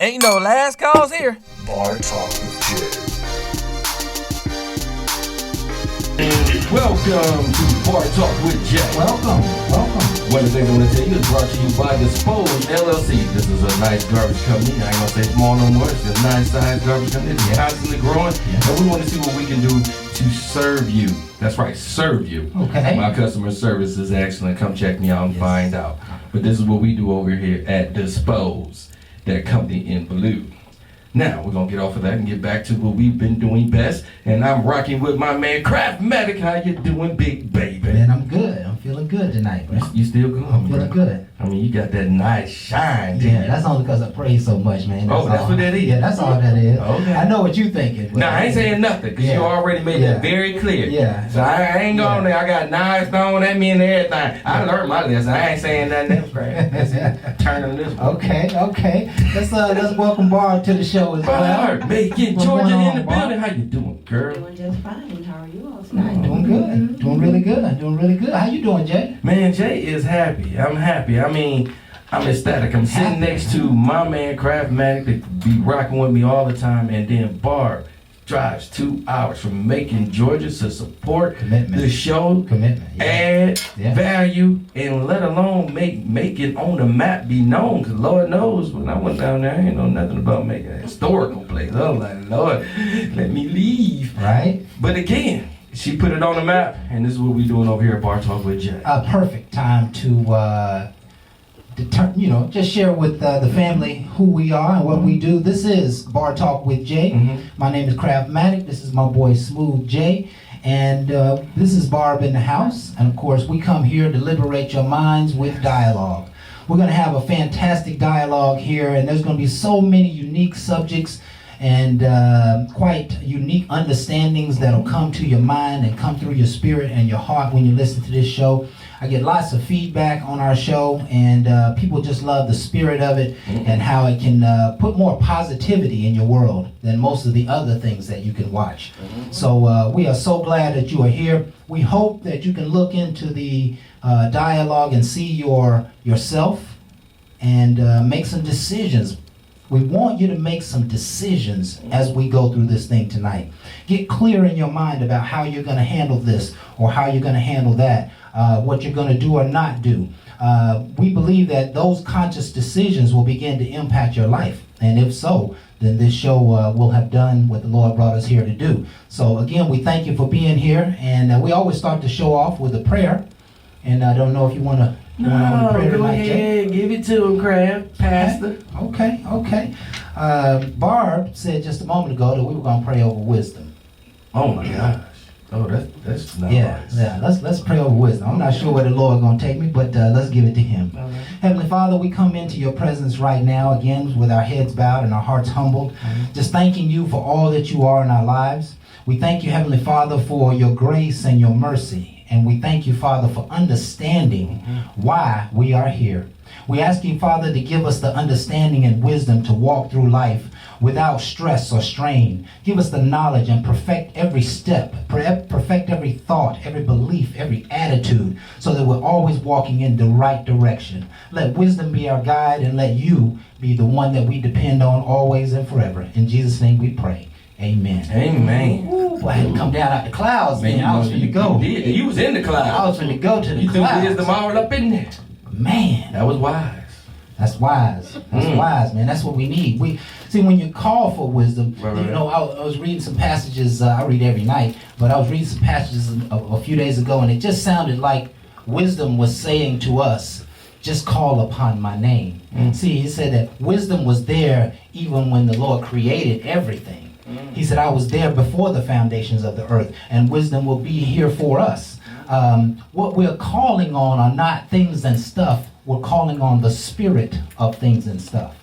Ain't no last calls here. Bar Talk with Jay. Welcome to Bar Talk with Jay. Welcome. One of the things I want to tell you is brought to you by Dispose LLC. This is a nice garbage company. I ain't gonna say small no more. It's a nice size garbage company. It's constantly growing. And we want to see what we can do to serve you. That's right, serve you. Okay. My customer service is excellent. Come check me out and find out. But this is what we do over here at Dispose, that company in Blue. Now, we're going to get off of that and get back to what we've been doing best. And I'm rocking with my man, Craftmatic. How you doing, big baby? Man, I'm good. I'm feeling good tonight, bro. You still good? I'm feeling good. I mean, you got that nice shine. Yeah, that's only because I pray so much, man. That's what that is? Yeah, that's all that is. Okay. I know what you're thinking. No, I ain't saying nothing, because you already made that very clear. Yeah. So I ain't going there. I got knives thrown at me and everything. I learned my lesson. I ain't saying nothing else, Craig. That's turning this one. Okay. Let's welcome Barb to the show as well. Barb, making What's Georgia going in on, the Barb? building. How you doing, girl? Doing just fine. How are you all tonight? Doing good. Doing really good. How you doing, Jay? Man, Jay is happy. I'm happy. I mean, I'm ecstatic. I'm sitting next to my man, Craftmatic, that be rocking with me all the time. And then Barb drives 2 hours from Macon, Georgia to support Commitment. the show, add value, and let alone make it on the map be known. Because Lord knows, when I went down there, I ain't know nothing about making a historical place. I was like, Lord, let me leave. Right? But again, she put it on the map, and this is what we're doing over here at Bar Talk with Jay. A perfect time to just share with the family who we are and what we do. This is Bar Talk with Jay. My name is Craftmatic. This is my boy Smooth Jay. And this is Barb in the house. And of course, we come here to liberate your minds with dialogue. We're going to have a fantastic dialogue here, and there's going to be so many unique subjects and quite unique understandings that'll come to your mind and come through your spirit and your heart when you listen to this show. I get lots of feedback on our show, and people just love the spirit of it and how it can put more positivity in your world than most of the other things that you can watch. So we are so glad that you are here. We hope that you can look into the dialogue and see yourself and make some decisions. We want you to make some decisions as we go through this thing tonight. Get clear in your mind about how you're going to handle this or how you're going to handle that, what you're going to do or not do. We believe that those conscious decisions will begin to impact your life. And if so, then this show will have done what the Lord brought us here to do. So again, we thank you for being here. And we always start the show off with a prayer. And I don't know if you want to... No, go ahead, give it to him, Crab, Pastor. Okay. Barb said just a moment ago that we were going to pray over wisdom. Oh my gosh. Oh, that's nice. Yeah. Let's pray over wisdom. I'm not sure where the Lord is going to take me, but let's give it to Him. Heavenly Father, we come into Your presence right now again with our heads bowed and our hearts humbled, just thanking You for all that You are in our lives. We thank You, Heavenly Father, for Your grace and Your mercy. And we thank You, Father, for understanding why we are here. We ask You, Father, to give us the understanding and wisdom to walk through life without stress or strain. Give us the knowledge and perfect every step, perfect every thought, every belief, every attitude, so that we're always walking in the right direction. Let wisdom be our guide, and let You be the one that we depend on always and forever. In Jesus' name we pray. Amen. Ooh, I had to come down out the clouds, man. I was finna go. You was in the clouds. I was finna go to the you clouds. You threw wisdom all up in there. Man. That was wise. That's wise. That's wise, man. That's what we need. We see when you call for wisdom. Right. I was reading some passages. I read every night, but I was reading some passages a few days ago, and it just sounded like wisdom was saying to us, "Just call upon my name." See, he said that wisdom was there even when the Lord created everything. He said, "I was there before the foundations of the earth, and wisdom will be here for us." What we're calling on are not things and stuff. We're calling on the spirit of things and stuff.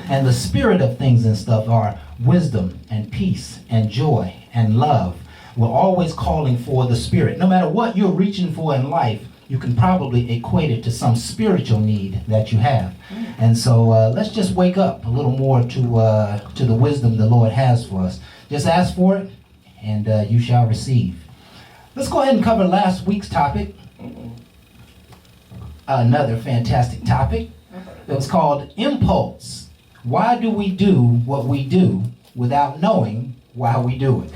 And the spirit of things and stuff are wisdom and peace and joy and love. We're always calling for the spirit. No matter what you're reaching for in life, you can probably equate it to some spiritual need that you have. And so let's just wake up a little more to the wisdom the Lord has for us. Just ask for it, and you shall receive. Let's go ahead and cover last week's topic. Another fantastic topic. It was called impulse Why do we do what we do without knowing why we do it?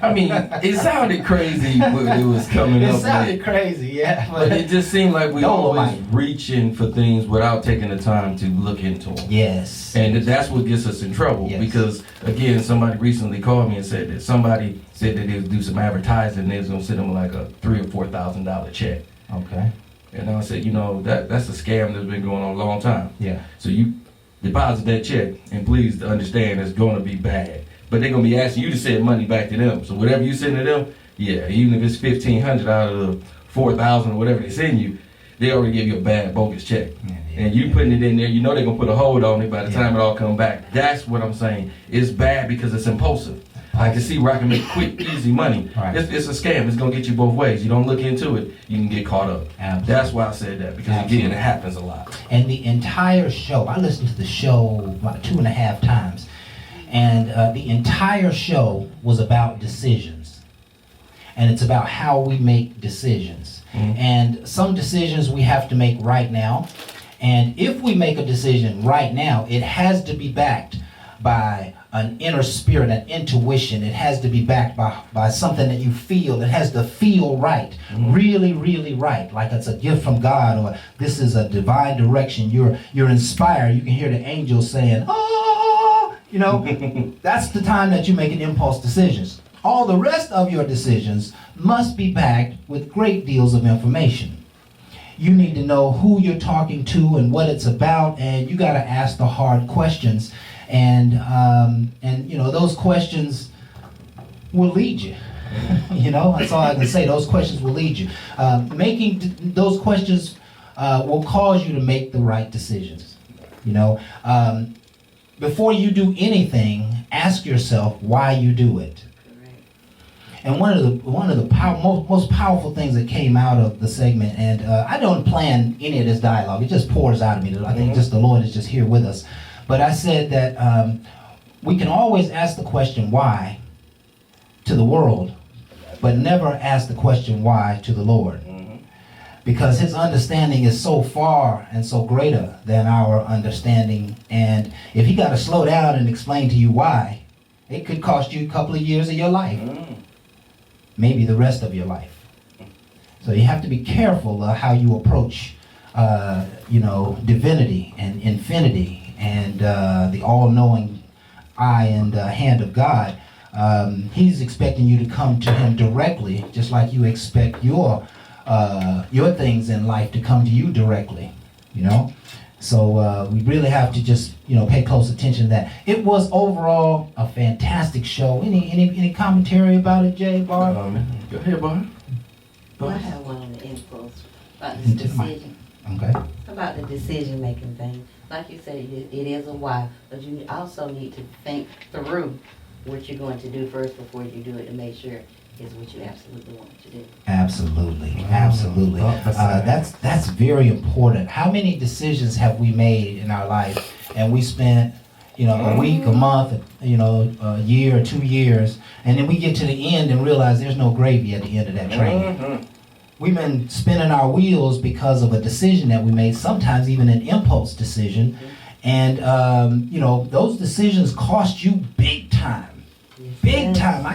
I mean, it sounded crazy when it was coming up. It sounded crazy, yeah. But it just seemed like we always Dolomite. reaching for things without taking the time to look into them. Yes. And that's what gets us in trouble. Yes. Because, again, somebody recently called me and said that somebody said that they would do some advertising and they was going to send them like a $3,000 or $4,000 check. Okay. And I said, you know, that's a scam that's been going on a long time. Yeah. So you deposit that check, and please understand it's going to be bad. But they're going to be asking you to send money back to them. So whatever you send to them, yeah, even if it's $1,500 out of the $4,000 or whatever they send you, they already give you a bad, bogus check. And you putting it in there, you know they're going to put a hold on it by the time it all come back. That's what I'm saying. It's bad because it's impulsive. I can see where I can make quick, easy money. Right. It's a scam. It's going to get you both ways. You don't look into it, you can get caught up. Absolutely. That's why I said that, because again, it happens a lot. And the entire show, I listened to the show about 2.5 times, and the entire show was about decisions. And it's about how we make decisions. And some decisions we have to make right now. And if we make a decision right now, it has to be backed by an inner spirit, an intuition. It has to be backed by something that you feel. It has to feel right, really, really right, like it's a gift from God, or this is a divine direction. You're inspired. You can hear the angels saying, "Oh," you know. That's the time that you make an impulse decisions. All the rest of your decisions must be backed with great deals of information. You need to know who you're talking to and what it's about, and you got to ask the hard questions. And you know, those questions will lead you. You know, that's all I can say. Those questions will lead you. Those questions will cause you to make the right decisions. You know, before you do anything, ask yourself why you do it. And one of the most powerful things that came out of the segment, and I don't plan any of this dialogue. It just pours out of me. I think just the Lord is just here with us. But I said that we can always ask the question why to the world, but never ask the question why to the Lord. Because his understanding is so far and so greater than our understanding. And if he got to slow down and explain to you why, it could cost you a couple of years of your life. Maybe the rest of your life. So you have to be careful how you approach, you know, divinity and infinity and the all-knowing eye and hand of God. He's expecting you to come to him directly, just like you expect your things in life to come to you directly, you know. So we really have to just, you know, pay close attention to that. It was overall a fantastic show. Any commentary about it, Jay, Barb? Go ahead, Barb. I have one on the impulse about this decision. Okay. About the decision-making thing. Like you said, it is a why, but you also need to think through what you're going to do first before you do it to make sure it's what you absolutely want to do. Absolutely, absolutely. That's very important. How many decisions have we made in our life, and we spent, you know, a week, a month, you know, a year or 2 years, and then we get to the end and realize there's no gravy at the end of that train. We've been spinning our wheels because of a decision that we made, sometimes even an impulse decision, and you know, those decisions cost you big time. Big time. I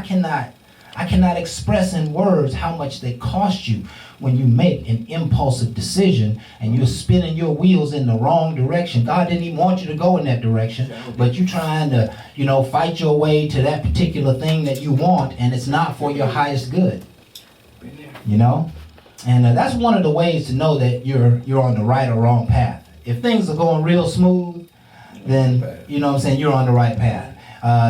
cannot express in words how much they cost you when you make an impulsive decision and you're spinning your wheels in the wrong direction. God didn't even want you to go in that direction, but you're trying to, you know, fight your way to that particular thing that you want, and it's not for your highest good. You know? And that's one of the ways to know that you're on the right or wrong path. If things are going real smooth, then, you know what I'm saying, you're on the right path.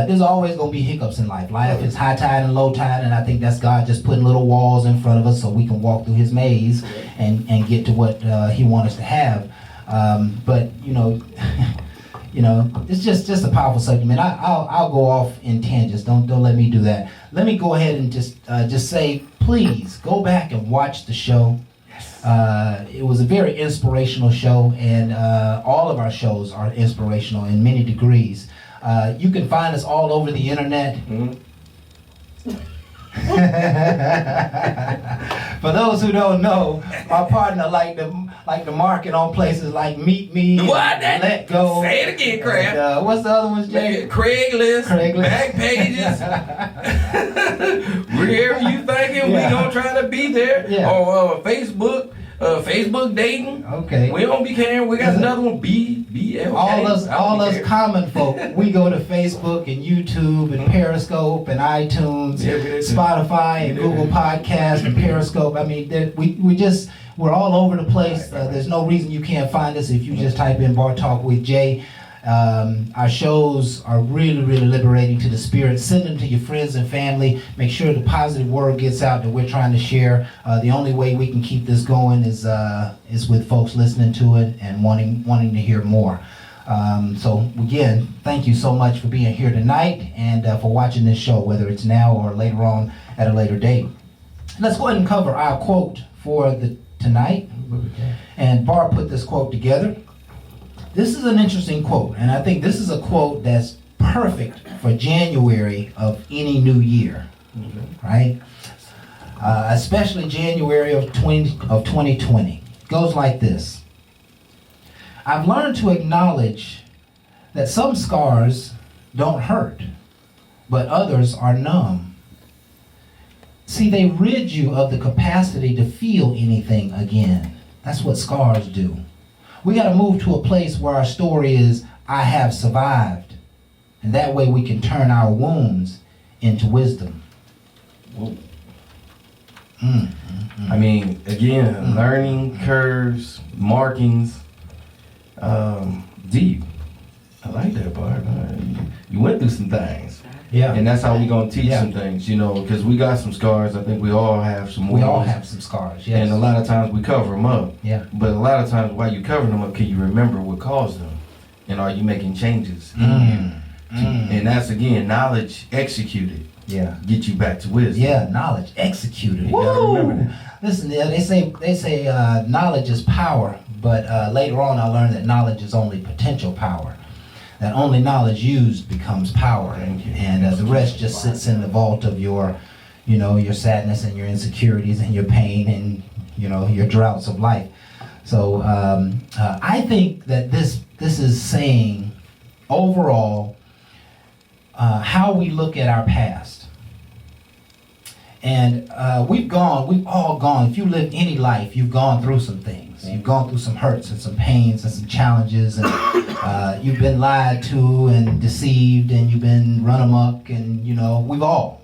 There's always going to be hiccups in life. Life is high tide and low tide, and I think that's God just putting little walls in front of us so we can walk through his maze and get to what he wants us to have. But, you know, you know, it's just a powerful subject, man. I'll go off in tangents. Don't let me do that. Let me go ahead and just say, please go back and watch the show. It was a very inspirational show, and all of our shows are inspirational in many degrees. You can find us all over the internet. For those who don't know, my partner liked to like to market on places like Meet Me, What? Let Go. Say it again, Crab. And, what's the other ones, Jay? Craigslist, Craigslist. back pages. Wherever you thinking, Yeah. we gonna try to be there. Yeah. Or Facebook, Facebook dating. Okay. We don't be caring. We got another one. BLK. All us care. common folk, we go to Facebook and YouTube and Periscope and iTunes, Yeah, we did too. Spotify and Google Podcast and Periscope. I mean, we're all over the place. Right. There's no reason you can't find us if you just type in Bar Talk with Jay. Our shows are really, really liberating to the spirit. Send them to your friends and family. Make sure the positive word gets out that we're trying to share. The only way we can keep this going is with folks listening to it and wanting to hear more. So again, thank you so much for being here tonight and for watching this show, whether it's now or later on at a later date. Let's go ahead and cover our quote for tonight. And Bar put this quote together. This is an interesting quote, and I think this is a quote that's perfect for January of any new year, right? Especially January of 2020. It goes like this. I've learned to acknowledge that some scars don't hurt, but others are numb. See, they rid you of the capacity to feel anything again. That's what scars do. We got to move to a place where our story is, I have survived. And that way we can turn our wounds into wisdom. Whoa. I mean, again, learning curves, markings, deep. I like that part. You went through some things. Yeah. And that's how we gonna teach Yeah. some things, because we got some scars. I think we all have some wounds. We all have some scars, yes. And a lot of times we cover them up. Yeah. But a lot of times while you covering them up, can you remember what caused them? And are you making changes in you? And that's, again, knowledge executed. Yeah. Get you back to wisdom. Yeah, knowledge executed. You gotta remember that. Listen, they say knowledge is power, but later on I learned that knowledge is only potential power. That only knowledge used becomes power, and the rest just sits in the vault of your sadness and your insecurities and your pain and your droughts of life. So I think that this is saying overall how we look at our past. And we've all gone. If you live any life, you've gone through some things. You've gone through some hurts and some pains and some challenges, and you've been lied to and deceived, and you've been run amok, and we've all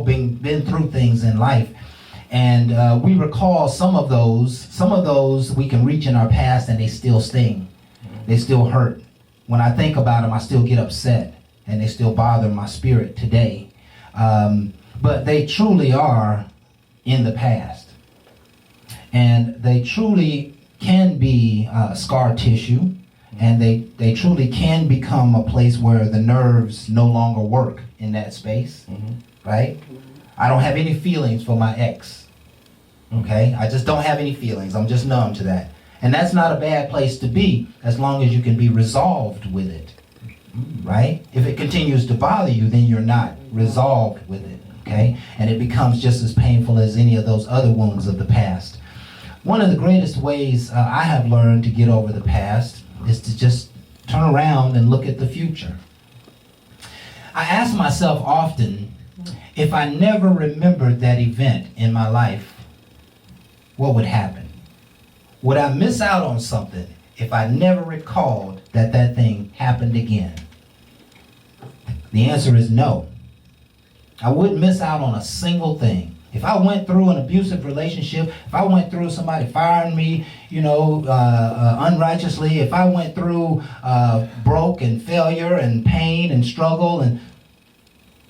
been through things in life. And we recall some of those we can reach in our past, and they still sting. They still hurt. When I think about them, I still get upset, and they still bother my spirit today. But they truly are in the past. And they truly can be scar tissue, and they truly can become a place where the nerves no longer work in that space, right? I don't have any feelings for my ex, okay? I just don't have any feelings. I'm just numb to that. And that's not a bad place to be as long as you can be resolved with it, right? If it continues to bother you, then you're not resolved with it, okay? And it becomes just as painful as any of those other wounds of the past. One of the greatest ways I have learned to get over the past is to just turn around and look at the future. I ask myself often, if I never remembered that event in my life, what would happen? Would I miss out on something if I never recalled that thing happened again? The answer is no. I wouldn't miss out on a single thing. If I went through an abusive relationship, if I went through somebody firing me, unrighteously, if I went through broke and failure and pain and struggle, and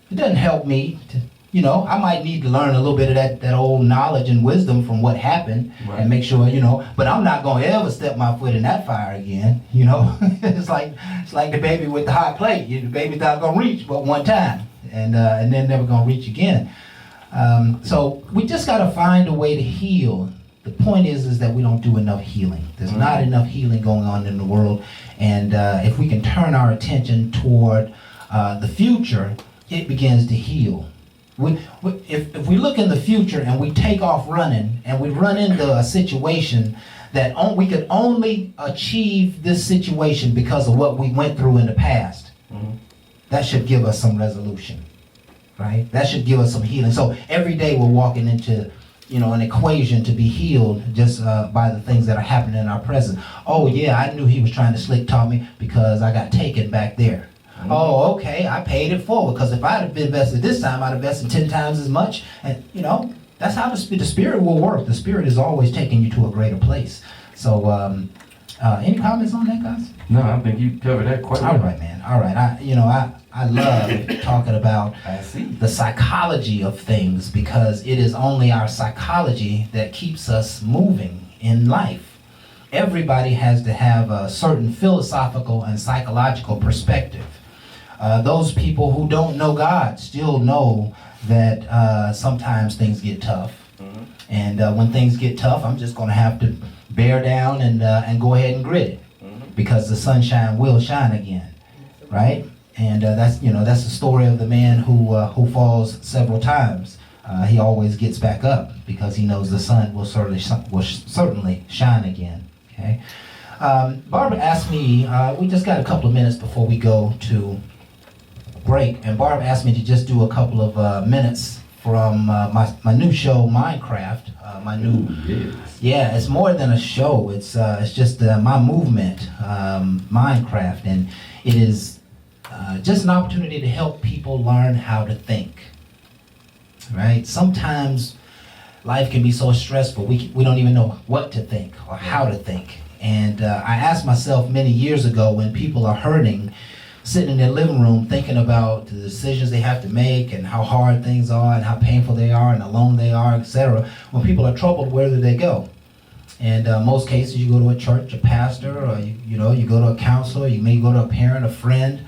it doesn't help me to, I might need to learn a little bit of that old knowledge and wisdom from what happened, right, and make sure, but I'm not going to ever step my foot in that fire again, It's like the baby with the hot plate. The baby's not going to reach but one time, and then never going to reach again. So we just got to find a way to heal. The point is that we don't do enough healing. There's not enough healing going on in the world. And if we can turn our attention toward the future, it begins to heal. If we look in the future and we take off running and we run into a situation that we could only achieve this situation because of what we went through in the past, that should give us some resolution, right? That should give us some healing. So every day we're walking into, an equation to be healed just by the things that are happening in our present. Oh yeah, I knew he was trying to slick talk me because I got taken back there. Oh, okay, I paid it forward because if I'd have been invested this time, I'd have invested 10 times as much. And that's how the Spirit will work. The Spirit is always taking you to a greater place. So, any comments on that, guys? No, I think you covered that quite well. All right, man. All right. I love talking about the psychology of things because it is only our psychology that keeps us moving in life. Everybody has to have a certain philosophical and psychological perspective. Those people who don't know God still know that sometimes things get tough. And when things get tough, I'm just going to have to bear down and go ahead and grit it because the sunshine will shine again, right? And that's the story of the man who falls several times. He always gets back up because he knows the sun will certainly shine again. Okay. Barbara asked me. We just got a couple of minutes before we go to break, and Barbara asked me to just do a couple of minutes from my new show, Minecraft. Yeah, it's more than a show. It's just my movement, Minecraft, and it is just an opportunity to help people learn how to think. Right? Sometimes life can be so stressful, we don't even know what to think or how to think. And I asked myself many years ago when people are hurting, sitting in their living room thinking about the decisions they have to make and how hard things are and how painful they are and alone they are, etc. When people are troubled, where do they go? And most cases you go to a church, a pastor, or you go to a counselor, you may go to a parent, a friend.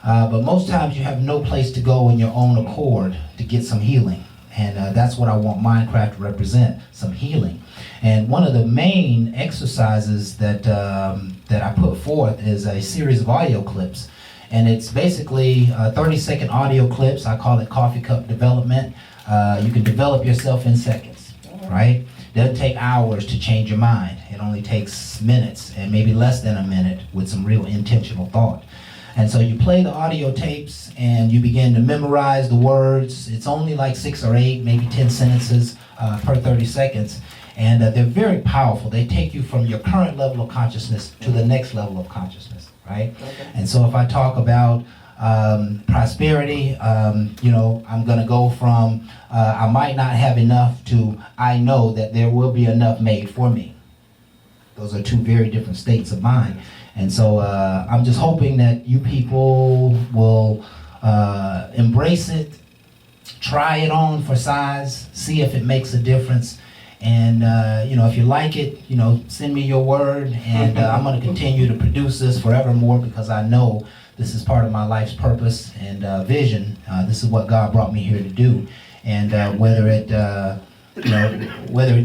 But most times you have no place to go in your own accord to get some healing. And that's what I want Minecraft to represent, some healing. And one of the main exercises that I put forth is a series of audio clips. And it's basically 30-second audio clips. I call it coffee cup development. You can develop yourself in seconds, right? It doesn't take hours to change your mind. It only takes minutes and maybe less than a minute with some real intentional thought. And so you play the audio tapes and you begin to memorize the words. It's only like 6 or 8, maybe 10 sentences per 30 seconds. And they're very powerful. They take you from your current level of consciousness to the next level of consciousness, right? Okay. And so if I talk about prosperity, I'm going to go from I might not have enough to I know that there will be enough made for me. Those are two very different states of mind. And so I'm just hoping that you people will embrace it, try it on for size, see if it makes a difference. And, if you like it, send me your word. And I'm going to continue to produce this forevermore because I know this is part of my life's purpose and vision. This is what God brought me here to do. And whether it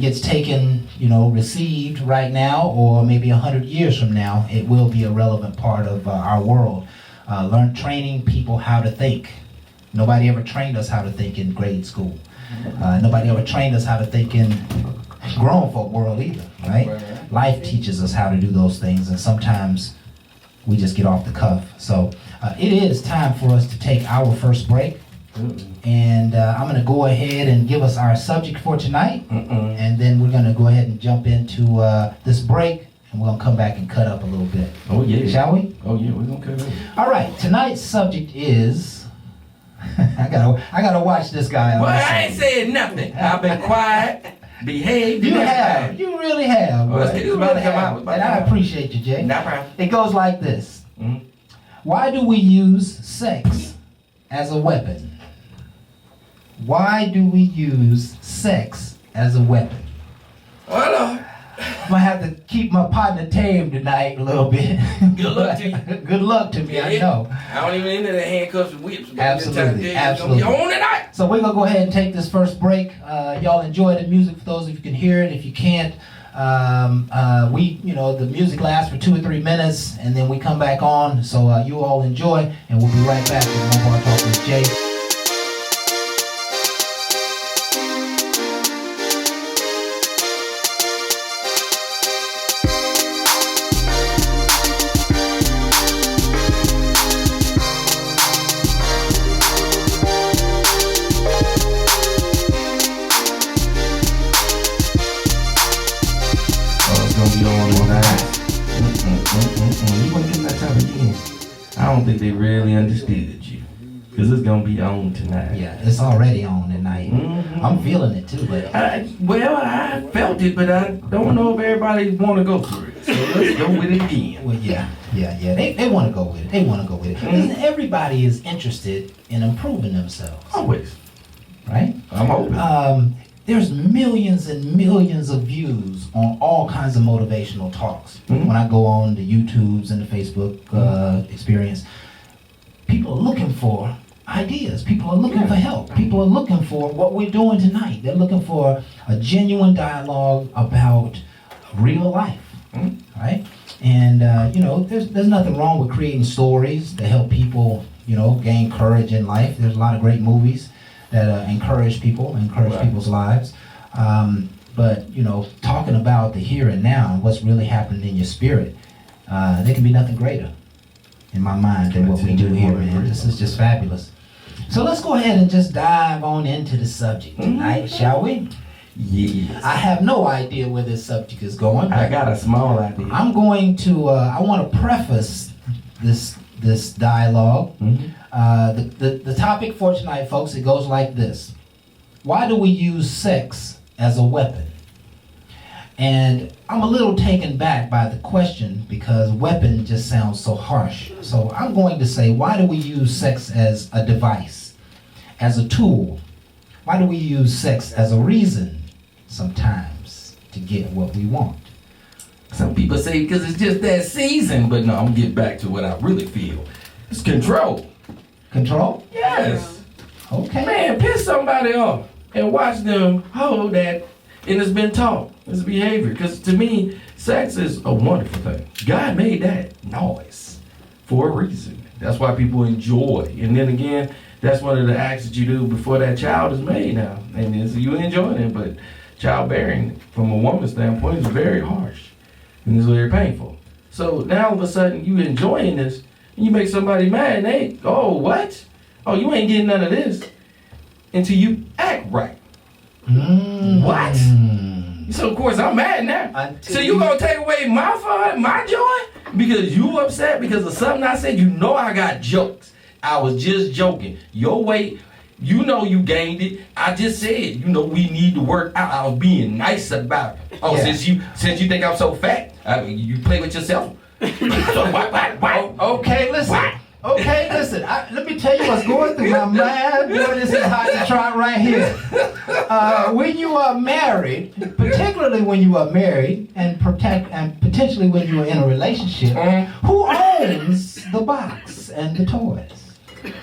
gets taken, received right now or maybe 100 years from now, it will be a relevant part of our world. Training people how to think. Nobody ever trained us how to think in grade school. Nobody ever trained us how to think in grown folk world either, right? Life teaches us how to do those things, and sometimes we just get off the cuff. So it is time for us to take our first break. And I'm going to go ahead and give us our subject for tonight. And then we're going to go ahead and jump into this break. And we're going to come back and cut up a little bit. Oh, yeah. Shall we? Oh, yeah, we're going to cut up. All right. Tonight's subject is... I gotta watch this guy. Well, I ain't saying nothing. I've been quiet, behaved. You have. You really have. Oh, it's about to come out. And I appreciate you, Jay. No problem. It goes like this. Why do we use sex as a weapon? Why do we use sex as a weapon? Well, I'm gonna have to keep my partner tame tonight a little bit. Good luck to you. Good luck to me, yeah, I know. I don't even into the handcuffs and whips. Absolutely, absolutely. It's on tonight. So we're gonna go ahead and take this first break. Y'all enjoy the music for those of you who can hear it. If you can't, the music lasts for 2 or 3 minutes, and then we come back on. So you all enjoy, and we'll be right back with more Talk with Jay. really understood you. Because it's going to be on tonight. Yeah, it's already on tonight. Mhm. I'm feeling it too, but I felt it, but I don't know if everybody want to go through it. So let's go with it again. well, yeah. They want to go with it. They want to go with it. Listen, everybody is interested in improving themselves, Always. right? I'm hoping. There's millions and millions of views on all kinds of motivational talks. Mhm. When I go on the YouTubes and the Facebook experience, people are looking for ideas. People are looking for help. People are looking for what we're doing tonight. They're looking for a genuine dialogue about real life, Mhm. right? And there's nothing wrong with creating stories to help people, gain courage in life. There's a lot of great movies that encourage Right. people's lives. But talking about the here and now and what's really happening in your spirit, there can be nothing greater in my mind than what we do here, man. This is just fabulous. So let's go ahead and just dive on into the subject tonight, shall we? Yes. I have no idea where this subject is going. I But got a small idea. I'm going to. I want to preface this dialogue. Mhm. The topic for tonight, folks, it goes like this: why do we use sex as a weapon? And I'm a little taken back by the question because weapon just sounds so harsh. So I'm going to say, why do we use sex as a device, as a tool? Why do we use sex as a reason sometimes to get what we want? Some people say because it's just that season, but no, I'm gonna get back to what I really feel. It's control. Control? Yes. Okay. Man, piss somebody off and watch them hold that, and it's been taught. It's behavior. Because to me, sex is a wonderful thing. God made that noise for a reason. That's why people enjoy. And then again, that's one of the acts that you do before that child is made now. And it's, you enjoying it, but childbearing from a woman's standpoint is very harsh. And it's very painful. So now all of a sudden you enjoying this, and you make somebody mad, and they, oh, what? Oh, you ain't getting none of this until you act right. What? So of course I'm mad now. So you gonna take away my fun, my joy, because you upset because of something I said? You know I got jokes. I was just joking. Your weight, you know you gained it. I just said, we need to work out. I was being nice about it. Oh, Yeah. since you think I'm so fat, I mean, you play with yourself. So what? Okay, listen. What? Okay, listen. Let me tell you what's going through my mind. Boy, this is hot to trot right here. When you are married, particularly when you are married, and potentially when you are in a relationship, who owns the box and the toys?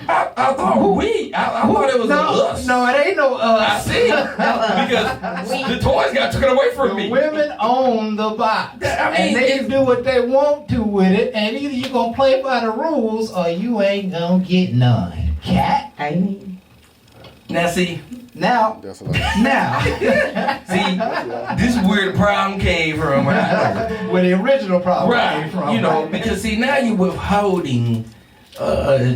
I thought I thought it was us. No, it ain't no I us. see. Because the toys got taken away from me. Women own the box, I mean, and they can do what they want to with it. And either you gonna play by the rules, or you ain't gonna get none. Cat. Amen. Now see, Now, Definitely. now, see, this is where the problem came from, right? where the original problem Right. came from. Because see, now you're withholding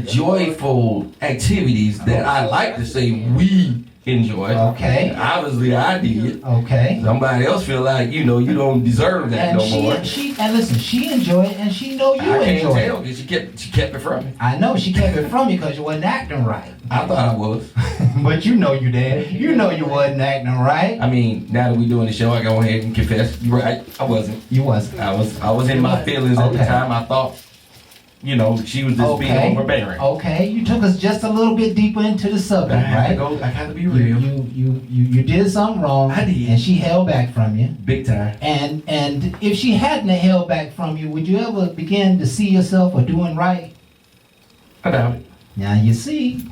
joyful activities that I like to say we enjoy. Okay. Obviously, I did. Okay. Somebody else feel like you don't deserve that And no more. and listen, she enjoyed it, and she know you I can't enjoy tell it. because she kept it from me. I know she kept it from you because you wasn't acting right. I thought I was. But you know you did. You know you wasn't acting right. I mean, now that we doing the show, I go ahead and confess. You're right. I wasn't. You wasn't. I was in my feelings at the Okay. time. I thought, she was just being Okay. overbearing. Okay. You took us just a little bit deeper into the I subject, had to right? go. I had to be You, real. you did something wrong. I did. And she held back from you. Big time. And if she hadn't held back from you, would you ever begin to see yourself or doing right? I doubt it. Now you see,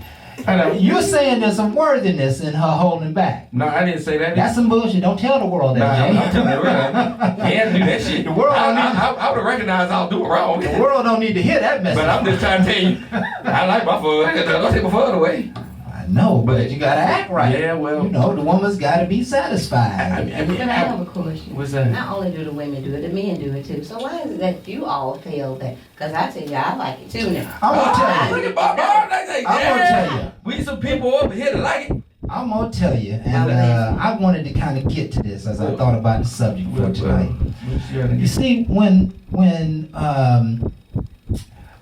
I doubt it. you're saying there's some worthiness in her holding back. No, I didn't say that. That's some bullshit. Don't tell the world Nah, that, I'm Jay. telling you right. He had to do that shit. The world don't need- I would have recognized I was doing wrong. The world don't need to hear that message. But I'm just trying to tell you, I like my food. Don't take my food away. I know, but you gotta act right. Yeah, well. The woman's gotta be satisfied. But I have a question. What's that? Not only do the women do it, the men do it too. So why is it that you all feel that? Because I tell you, I like it too now. I'm gonna tell Look you. at Bob. I'm I'm gonna tell you. We some people over here that like it. I'm gonna tell you. And I wanted to kind of get to this as I thought about the subject for tonight. You see, when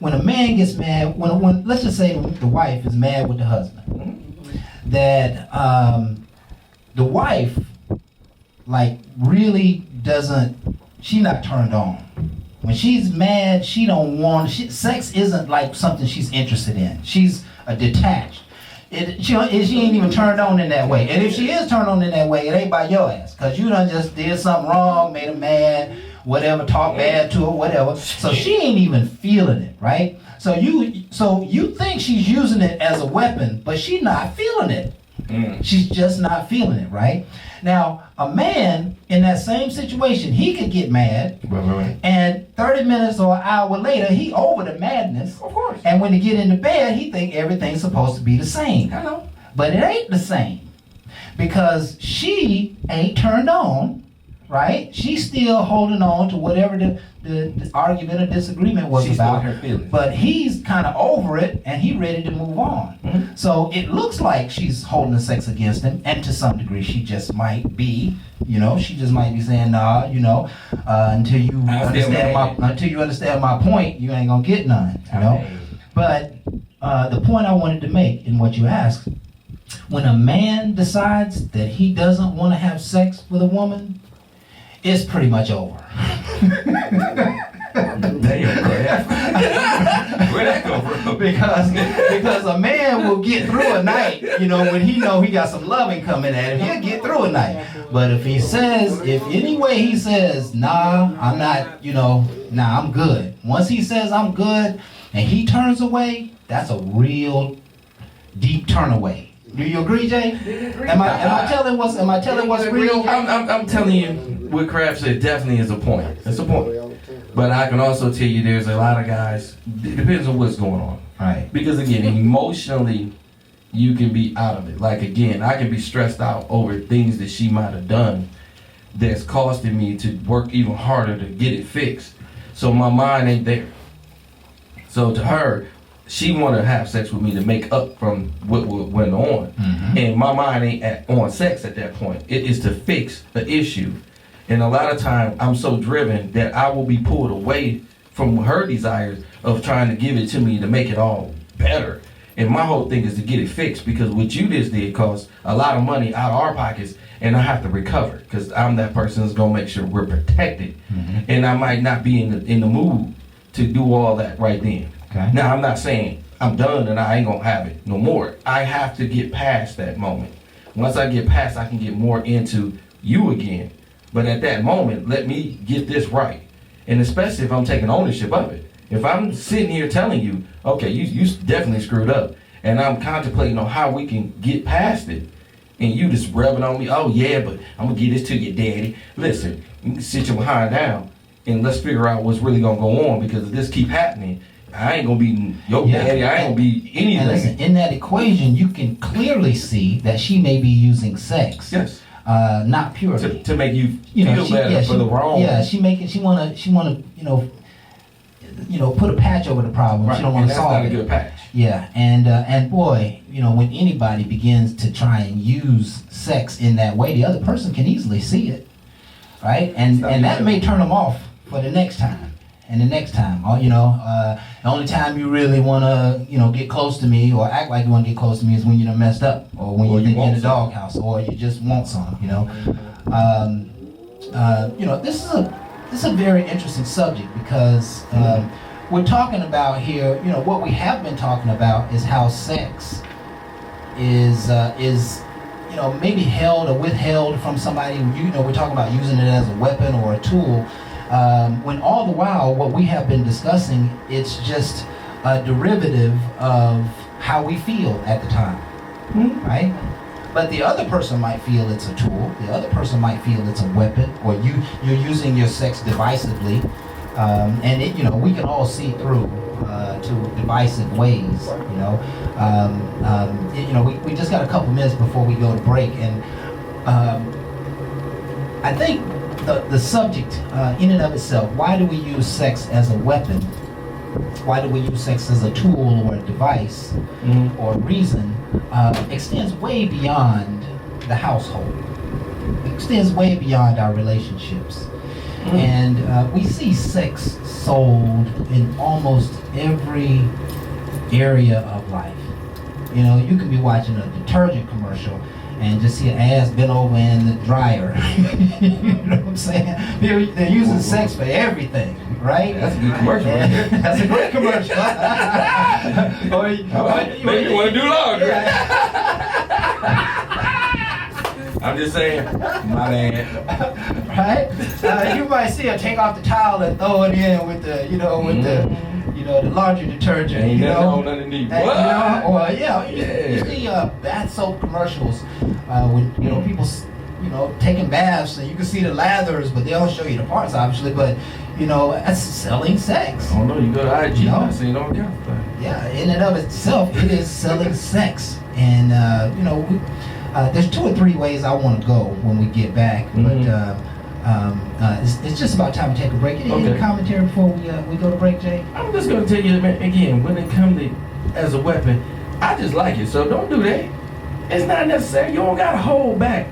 when a man gets mad, when let's just say the wife is mad with the husband, that the wife like really doesn't, she not turned on. When she's mad, she don't want, sex isn't like something she's interested in. She's a detached. She ain't even turned on in that way. And if she is turned on in that way, it ain't by your ass. Because you done just did something wrong, made her mad, whatever, talk bad to her, whatever. So she ain't even feeling it, right? So you think she's using it as a weapon, but she's not feeling it. She's just not feeling it, right? Now, a man in that same situation, he could get mad, and 30 minutes or an hour later, he over the madness. Of course. And when he get into bed, he think everything's supposed to be the same. I know. But it ain't the same. Because she ain't turned on, right? She's still holding on to whatever the argument or disagreement was She's about. her feelings. But he's kind of over it, and he ready to move on. Mm-hmm. So it looks like she's holding the sex against him, and to some degree she just might be. She just might be saying, nah, until you understand my point, you ain't gonna get none. But the point I wanted to make in what you asked, when a man decides that he doesn't want to have sex with a woman, it's pretty much over. Damn, crap. Where'd that go from? Because a man will get through a night, when he know he got some loving coming at him, he'll get through a night. But if he says, he says, nah, I'm not, nah, I'm good. Once he says I'm good and he turns away, that's a real deep turn away. Do you agree, Jay? Am I telling what's real? I'm telling you what Kraft said definitely is a point. It's a point. But I can also tell you there's a lot of guys, it depends on what's going on. Right. Because again, emotionally, you can be out of it. Like again, I can be stressed out over things that she might have done that's costing me to work even harder to get it fixed. So my mind ain't there. So to her, she want to have sex with me to make up from what went on. Mm-hmm. And my mind ain't on sex at that point. It is to fix the issue. And a lot of time, I'm so driven that I will be pulled away from her desires of trying to give it to me to make it all better. And my whole thing is to get it fixed, because what you just did cost a lot of money out of our pockets, and I have to recover because I'm that person that's going to make sure we're protected. Mm-hmm. And I might not be in the mood to do all that right then. Okay. Now, I'm not saying I'm done and I ain't going to have it no more. I have to get past that moment. Once I get past, I can get more into you again. But at that moment, let me get this right. And especially if I'm taking ownership of it. If I'm sitting here telling you, okay, you definitely screwed up, and I'm contemplating on how we can get past it, and you just rubbing on me, oh yeah, but I'm going to get this to your daddy. Listen, you can sit your behind down, and let's figure out what's really going to go on, because if this keep happening, I ain't going to be your daddy, I ain't going to be anything. And listen, in that equation, you can clearly see that she may be using sex. Yes. Not purely to make you feel better for the wrong. Yeah, she wanna put a patch over the problem. Right. She don't want to solve it. That's not a good patch. Yeah, and boy, when anybody begins to try and use sex in that way, the other person can easily see it, right? And that may turn them off for the next time. And the next time, the only time you really want to, get close to me or act like you want to get close to me is when you're messed up, or when you're in the doghouse, or you just want some, This is a very interesting subject, because we're talking about here, what we have been talking about is how sex is maybe held or withheld from somebody. We're talking about using it as a weapon or a tool. When all the while what we have been discussing, it's just a derivative of how we feel at the time, right? But the other person might feel it's a tool. The other person might feel it's a weapon, or you're using your sex divisively, and we can all see through to divisive ways. We just got a couple minutes before we go to break, and I think. The subject in and of itself, why do we use sex as a weapon? Why do we use sex as a tool or a device or reason, extends way beyond the household. It extends way beyond our relationships. And we see sex sold in almost every area of life. You know, you can be watching a detergent commercial and just see an ass bent over in the dryer. You know what I'm saying? They're using sex for everything, right? That's a good commercial right there. That's a great commercial. Maybe you want to do longer. I'm just saying, my man. Right? You might see her take off the towel and throw it in with the, the laundry detergent. Ain't nothing on underneath. What? You see bath soap commercials with people taking baths, and you can see the lathers, but they don't show you the parts, obviously. But that's selling sex. I don't know. You go to IG, I seen all kinds of things. Yeah, in and of itself, it is selling sex, and there's 2 or 3 ways I want to go when we get back, but it's just about time to take a break. Any commentary before we go to break, Jay? I'm just going to tell you, man, again, when it comes to as a weapon, I just like it, so don't do that. It's not necessary. You don't got to hold back.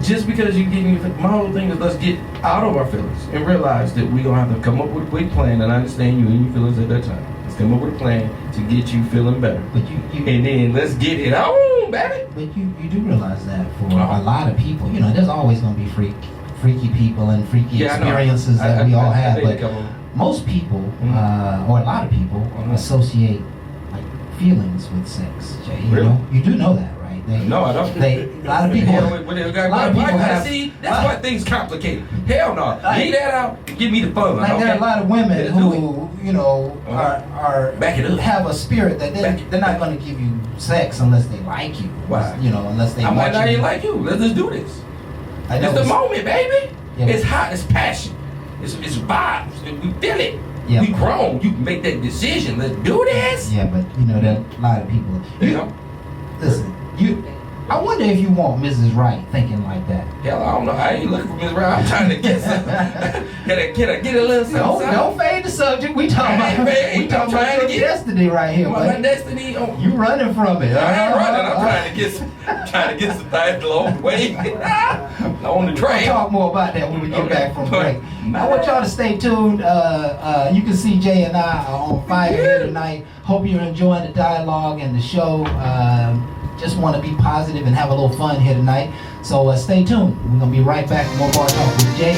Just because you getting my whole thing is let's get out of our feelings and realize that we're going to have to come up with a quick plan, and I understand you and your feelings at that time. Let's come up with a plan to get you feeling better. But and then let's get it on, baby. But you do realize that for a lot of people, there's always going to be freaky people and freaky experiences that we all have. But most people, or a lot of people, associate like feelings with sex. Jay, you do know that, right? No, I don't. A lot of people. See, that's why things complicated. Hell no. Leave that out. Give me the fun. Like there are a lot of women who, are back it up. Have a spirit that they're not going to give you sex unless they like you. Why? Unless they. I want might not you. even like you. Let's just do this. It's the moment, baby. Yeah, it's hot. It's passion. It's vibes. We feel it. Yeah, we grown. You can make that decision. Let's do this. Yeah, but there are a lot of people. Listen. I wonder if you want Mrs. Wright thinking like that. Hell, I don't know. I ain't looking for Mrs. Wright. I'm trying to get some. Can I get a little something? Don't fade the subject. We talking about your destiny right here, buddy. My destiny. You running from it. I ain't running. I'm trying to get some things along the way. On the train. We'll talk more about that when we get back from break. I want y'all to stay tuned. You can see Jay and I are on fire here tonight. Hope you're enjoying the dialogue and the show. Just want to be positive and have a little fun here tonight. So stay tuned. We're going to be right back. More Bar Talk with Jay.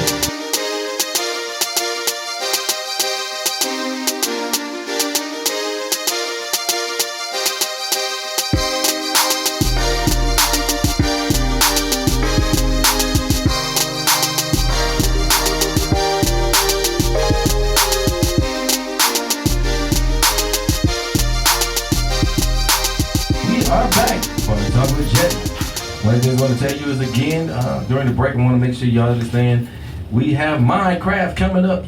One thing I want to tell you is again, during the break, I want to make sure y'all understand we have Minecraft coming up.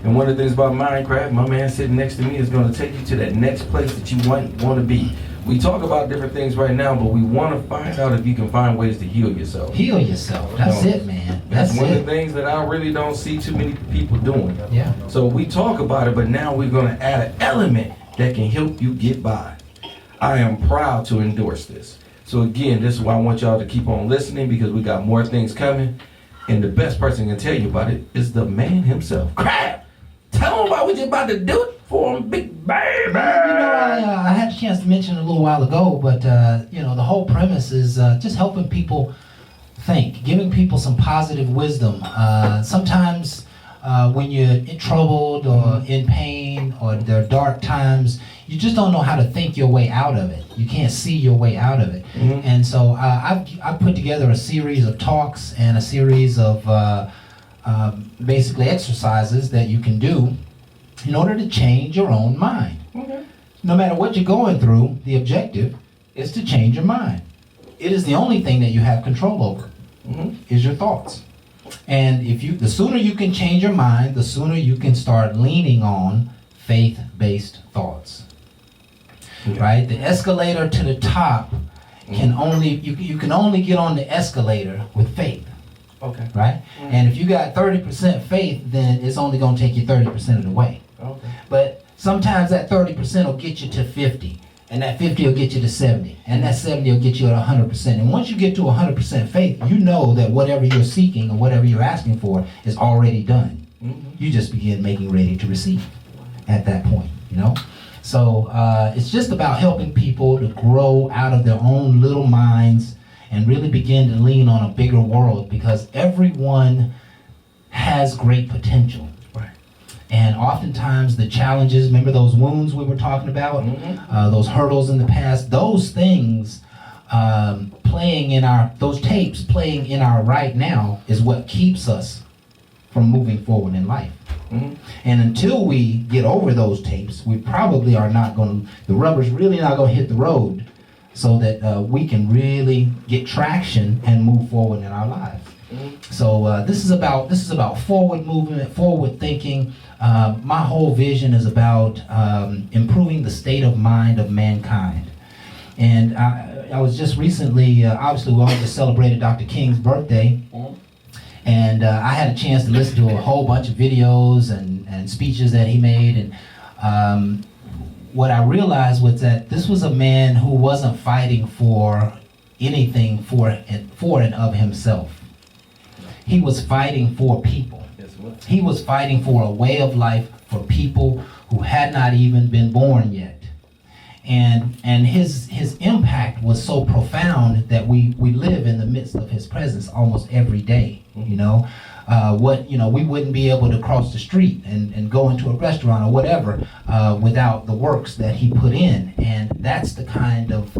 And one of the things about Minecraft, my man sitting next to me is going to take you to that next place that you want to be. We talk about different things right now, but we want to find out if you can find ways to heal yourself. Heal yourself. That's it, man. That's one of the things that I really don't see too many people doing. Yeah. So we talk about it, but now we're going to add an element that can help you get by. I am proud to endorse this. So again, this is why I want y'all to keep on listening, because we got more things coming. And the best person can tell you about it is the man himself. Crap! Tell him about what you're about to do for him, big baby! I had a chance to mention it a little while ago, but the whole premise is just helping people think, giving people some positive wisdom. Sometimes when you're in troubled or in pain or there are dark times, you just don't know how to think your way out of it. You can't see your way out of it. Mm-hmm. And so I've put together a series of talks and a series of basically exercises that you can do in order to change your own mind. Okay. No matter what you're going through, the objective is to change your mind. It is the only thing that you have control over, is your thoughts. And the sooner you can change your mind, the sooner you can start leaning on faith-based thoughts. Okay. Right? The escalator to the top can only you can only get on the escalator with faith. Okay. Right? Mm-hmm. And if you got 30% faith, then it's only going to take you 30% of the way. Okay. But sometimes that 30% will get you to 50, and that 50 will get you to 70, and that 70 will get you to 100%. And once you get to 100% faith, you know that whatever you're seeking or whatever you're asking for is already done. You just begin making ready to receive at that point, you know? So it's just about helping people to grow out of their own little minds and really begin to lean on a bigger world, because everyone has great potential. Right. And oftentimes the challenges, remember those wounds we were talking about, those hurdles in the past, those things those tapes playing in our right now is what keeps us from moving forward in life. And until we get over those tapes, we probably are not going to, the rubber's really not going to hit the road, so that we can really get traction and move forward in our lives. So this is about forward movement, forward thinking. My whole vision is about improving the state of mind of mankind. And I was just recently, obviously we all just celebrated Dr. King's birthday. And I had a chance to listen to a whole bunch of videos and speeches that he made. And what I realized was that this was a man who wasn't fighting for anything for and of himself. He was fighting for people. He was fighting for a way of life for people who had not even been born yet. And his impact was so profound that we live in the midst of his presence almost every day. You know, we wouldn't be able to cross the street and go into a restaurant or whatever without the works that he put in. And that's the kind of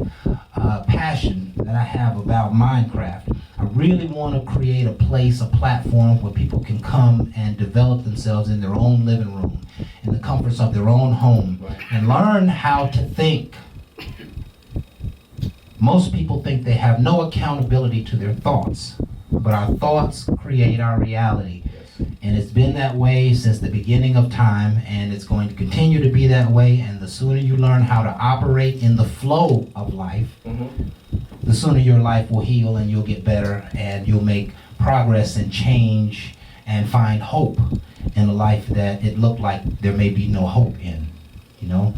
passion that I have about Minecraft. I really want to create a place, a platform where people can come and develop themselves in their own living room, in the comforts of their own home, and learn how to think. Most people think they have no accountability to their thoughts, but our thoughts create our reality. And it's been that way since the beginning of time, and it's going to continue to be that way. And the sooner you learn how to operate in the flow of life, the sooner your life will heal and you'll get better and you'll make progress and change and find hope in a life that it looked like there may be no hope in, you know?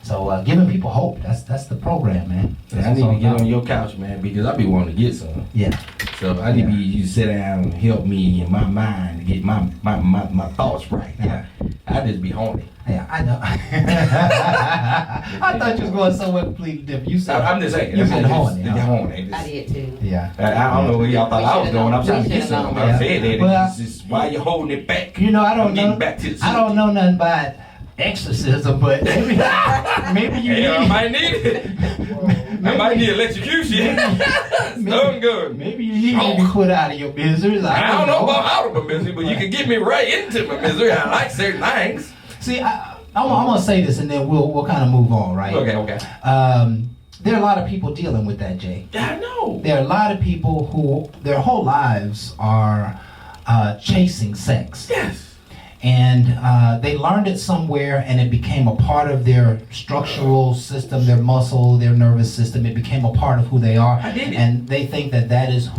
So giving people hope, that's the program, man. I need to get on your couch, man, because I be wanting to get some. Yeah. So I need you to sit down and help me in my mind to get my thoughts right. Yeah. I just be horny. Yeah, I know. I thought you was going somewhere completely different. You said I'm just saying. You said horny. Horny. I did too. Yeah. I don't know where y'all thought I was going. I'm trying to get known something. better. I said that. Well, It's just why you holding it back. You know, I I'm don't getting know. back to the I don't know nothing about exorcism, but maybe you Hey, I need. might need it. I might need electrocution. Done good. Maybe you need to be put out of your misery. I don't know about out of my misery, but you can get me right into my misery. I like certain things. See, I'm gonna say this, and then we'll kind of move on, right? Okay. There are a lot of people dealing with that, Jay. Yeah, I know. There are a lot of people who their whole lives are chasing sex. Yes. And they learned it somewhere, and it became a part of their structural system, their muscle, their nervous system. It became a part of who they are. I did it. And they think that is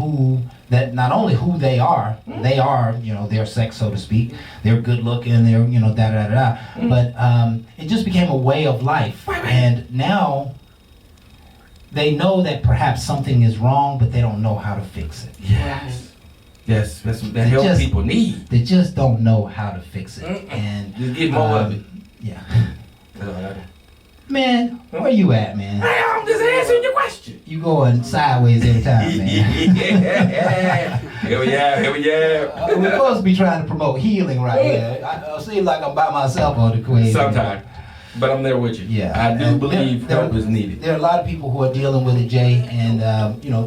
that not only who they are, they are, their sex, so to speak. They're good looking, they're, But it just became a way of life. Right. And now they know that perhaps something is wrong, but they don't know how to fix it. Yes. Yes, that's what help people need. They just don't know how to fix it. And just get more of it. Yeah. That's all I do. Man, where you at, man? Hey, I'm just answering your question. You going sideways every time, man. Yeah. Here we are. We're supposed to be trying to promote healing right here. I seem like I'm by myself on the equation. Sometimes. But I'm there with you. Yeah. I do believe help is needed. There are a lot of people who are dealing with it, Jay, and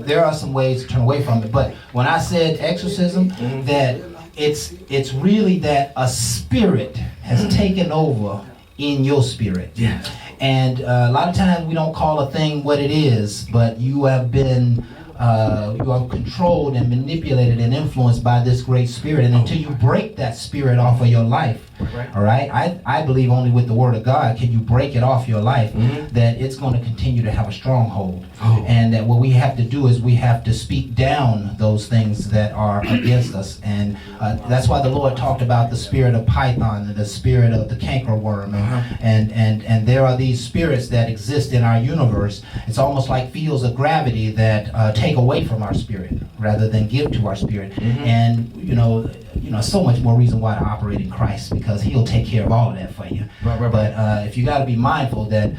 there are some ways to turn away from it. But when I said exorcism, that it's really that a spirit has taken over in your spirit. Yes. And a lot of times we don't call a thing what it is, but you have been you are controlled and manipulated and influenced by this great spirit. And until you break that spirit off of your life, all right, I believe only with the word of God can you break it off your life, that it's going to continue to have a stronghold. And that what we have to do is we have to speak down those things that are against us. And that's why the Lord talked about the spirit of Python and the spirit of the cankerworm. And there are these spirits that exist in our universe. It's almost like fields of gravity that take away from our spirit rather than give to our spirit. And so much more reason why to operate in Christ, because He'll take care of all of that for you. Right. But if you got to be mindful that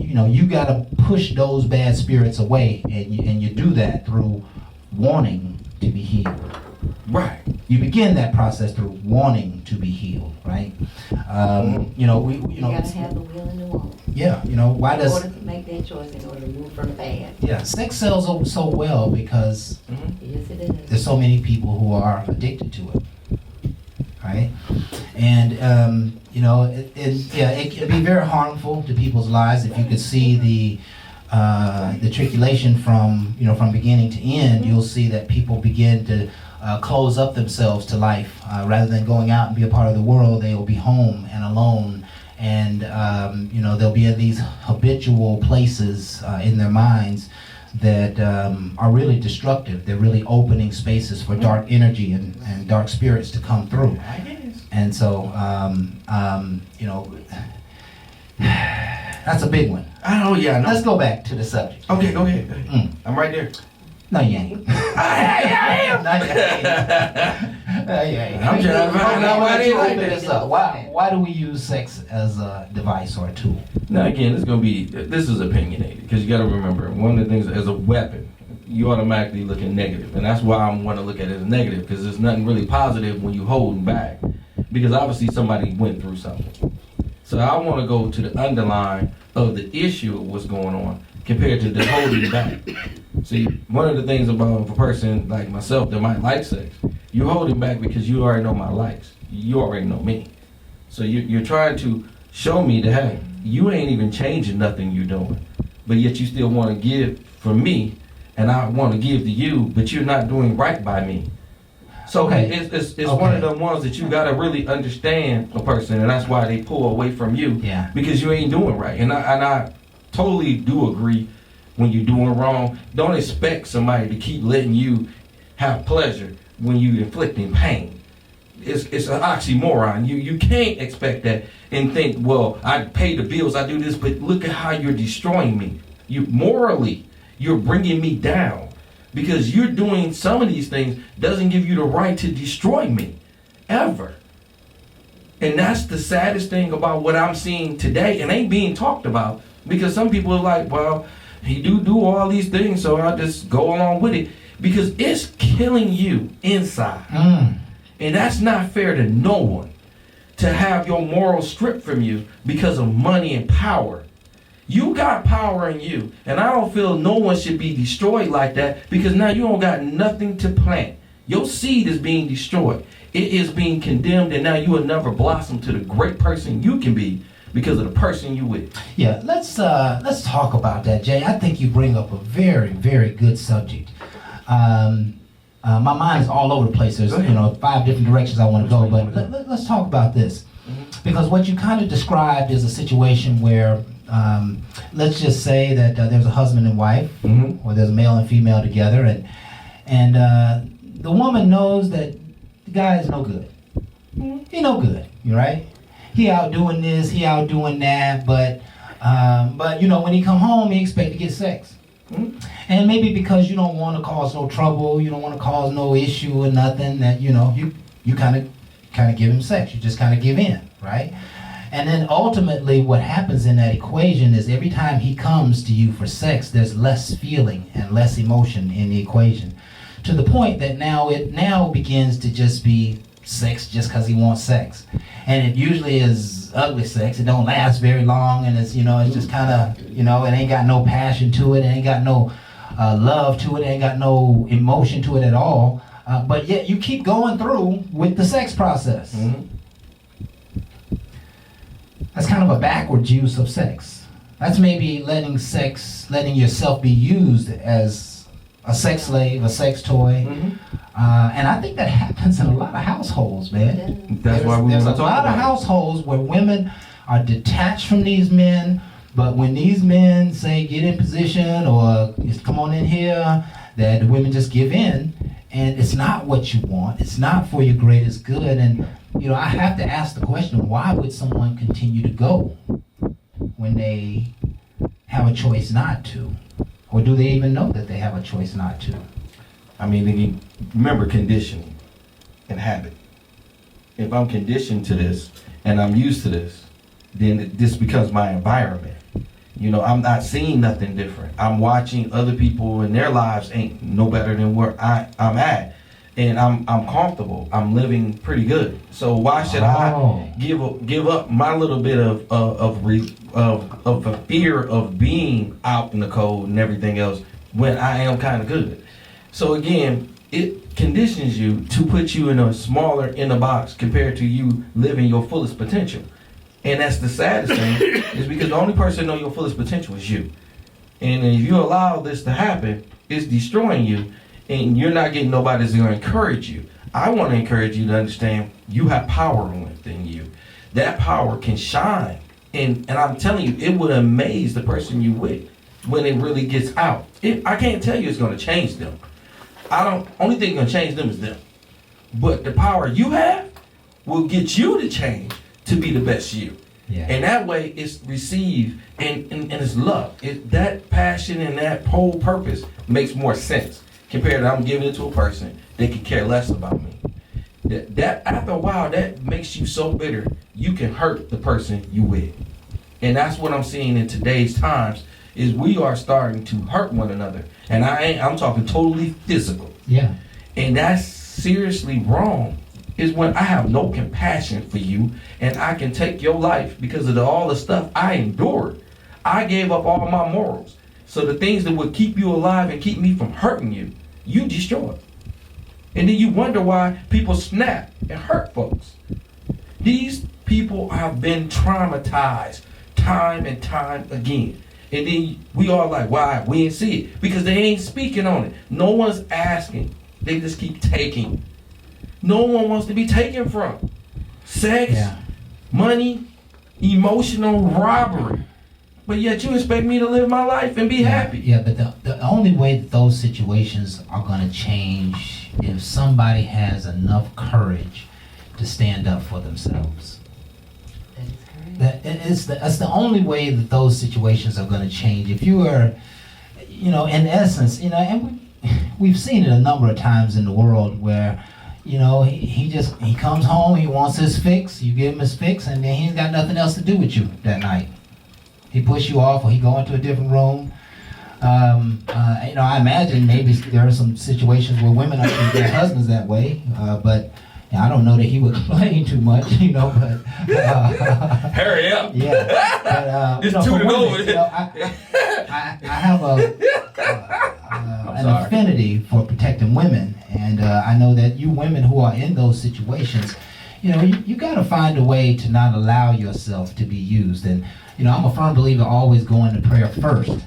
you got to push those bad spirits away, and you do that through wanting to be healed. Right. You begin that process through wanting to be healed, right? You gotta have the will and the want. Yeah, why In does... order to make that choice, in order to move from the bad. Yeah, sex sells so well because Yes, it is. there's so many people who are addicted to it, right? And it can be very harmful to people's lives. If you could see the tribulation from beginning to end, you'll see that people begin to close up themselves to life. Rather than going out and be a part of the world, they will be home and alone, and they'll be in these habitual places in their minds that are really destructive. They're really opening spaces for dark energy and dark spirits to come through. And so, that's a big one. Oh, yeah, I know. Let's go back to the subject. Okay, go ahead. I'm right there. No, you ain't. I am. No, you ain't. No, you ain't. I'm trying to find out why they like Open that. this up. Why do we use sex as a device or a tool? Now, again, this is opinionated, because you got to remember, one of the things, as a weapon, you automatically looking negative, and that's why I want to look at it as negative, because there's nothing really positive when you holding back, because obviously somebody went through something. So I want to go to the underline of the issue of what's going on compared to the holding back. See, one of the things about a person like myself that might like sex, you're holding back because you already know my likes. You already know me. So you're trying to show me that, hey, you ain't even changing nothing you're doing, but yet you still want to give for me, and I want to give to you, but you're not doing right by me. So Okay. it's one of the ones that you got to really understand a person, and that's why they pull away from you. Yeah. Because you ain't doing right. And I totally do agree, when you're doing wrong, don't expect somebody to keep letting you have pleasure when you inflicting pain. It's an oxymoron. You can't expect that and think, well, I pay the bills, I do this, but look at how you're destroying me. Morally, you're bringing me down. Because you're doing some of these things doesn't give you the right to destroy me, ever. And that's the saddest thing about what I'm seeing today, and ain't being talked about, because some people are like, well, he do all these things, so I just go along with it, because it's killing you inside. And that's not fair to no one, to have your morals stripped from you because of money and power. You got power in you, and I don't feel no one should be destroyed like that, because now you don't got nothing to plant. Your seed is being destroyed. It is being condemned, and now you will never blossom to the great person you can be because of the person you with. Yeah, let's talk about that, Jay. I think you bring up a very, very good subject. My mind is all over the place. There's 5 different directions I want to go, but let's talk about this. Because what you kind of described is a situation where, let's just say that there's a husband and wife, or there's a male and female together, and the woman knows that the guy is no good. He no good, right? He out doing this, he out doing that, but when he come home, he expect to get sex. And maybe because you don't want to cause no trouble, you don't want to cause no issue or nothing, that you kind of give him sex. You just kind of give in, right? And then ultimately what happens in that equation is every time he comes to you for sex, there's less feeling and less emotion in the equation, to the point that it begins to just be sex just because he wants sex. And it usually is ugly sex. It don't last very long, and it's just kind of, it ain't got no passion to it. It ain't got no love to it. It ain't got no emotion to it at all. But yet you keep going through with the sex process. That's kind of a backwards use of sex. That's maybe letting yourself be used as a sex slave, a sex toy. And I think that happens in a lot of households, man. That's why we There's a want to talk lot of about it. households where women are detached from these men, but when these men say get in position or just come on in here, that the women just give in, and it's not what you want. It's not for your greatest good. And I have to ask the question, why would someone continue to go when they have a choice not to? Or do they even know that they have a choice not to? I mean, remember conditioning and habit. if I'm conditioned to this and I'm used to this, then this becomes my environment. You know, I'm not seeing nothing different. I'm watching other people and their lives ain't no better than where I'm at. And I'm comfortable. I'm living pretty good. So why should I give up my little bit of a fear of being out in the cold and everything else when I am kind of good? So again, it conditions you to put you in a smaller inner box compared to you living your fullest potential. And that's the saddest thing, is because the only person that know your fullest potential is you. And if you allow this to happen, it's destroying you, and you're not getting nobody that's going to encourage you. I want to encourage you to understand you have power within you. That power can shine. And I'm telling you, it would amaze the person you with when it really gets out. I can't tell you it's going to change them. Only thing going to change them is them. But the power you have will get you to change to be the best you. Yeah. And that way it's received and it's love. That passion and that whole purpose makes more sense compared to I'm giving it to a person that can care less about me. That after a while, that makes you so bitter, you can hurt the person you with. And that's what I'm seeing in today's times, is we are starting to hurt one another. And I'm talking totally physical. Yeah. And that's seriously wrong, is when I have no compassion for you and I can take your life because of all the stuff I endured. I gave up all my morals. So the things that would keep you alive and keep me from hurting you, you destroyed. And then you wonder why people snap and hurt folks. These people have been traumatized time and time again. And then we all like, why? We ain't see it. Because they ain't speaking on it. No one's asking. They just keep taking. No one wants to be taken from. Sex, money, emotional robbery. But yet you expect me to live my life and be happy. Yeah, but the only way that those situations are going to change if somebody has enough courage to stand up for themselves. That is correct. That's the only way that those situations are going to change. If you are, in essence, and we've seen it a number of times in the world where, he comes home, he wants his fix, you give him his fix, and then he ain't got nothing else to do with you that night. He push you off, or he go into a different room. I imagine maybe there are some situations where women are treating their husbands that way, but I don't know that he would complain too much, but... Hurry up. Yeah. But, Just for tune it women, over. I have an affinity for protecting women, and I know that you women who are in those situations, you got to find a way to not allow yourself to be used. And I'm a firm believer always going to prayer first,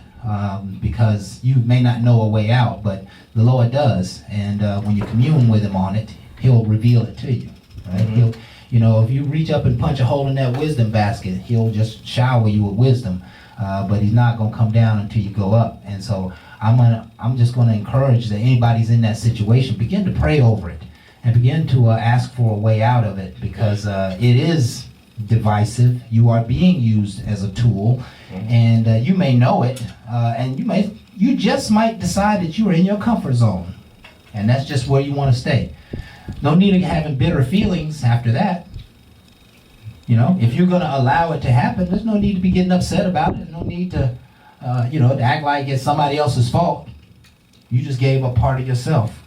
because you may not know a way out, but the Lord does. And when you commune with him on it, he'll reveal it to you. Right? Mm-hmm. If you reach up and punch a hole in that wisdom basket, he'll just shower you with wisdom, but he's not going to come down until you go up. And so I'm just going to encourage that anybody's in that situation, begin to pray over it and begin to ask for a way out of it, because it is divisive. You are being used as a tool, and you may know it, and you just might decide that you are in your comfort zone, and that's just where you want to stay. No need of having bitter feelings after that. If you're going to allow it to happen, there's no need to be getting upset about it. There's no need to to act like it's somebody else's fault. You just gave up part of yourself.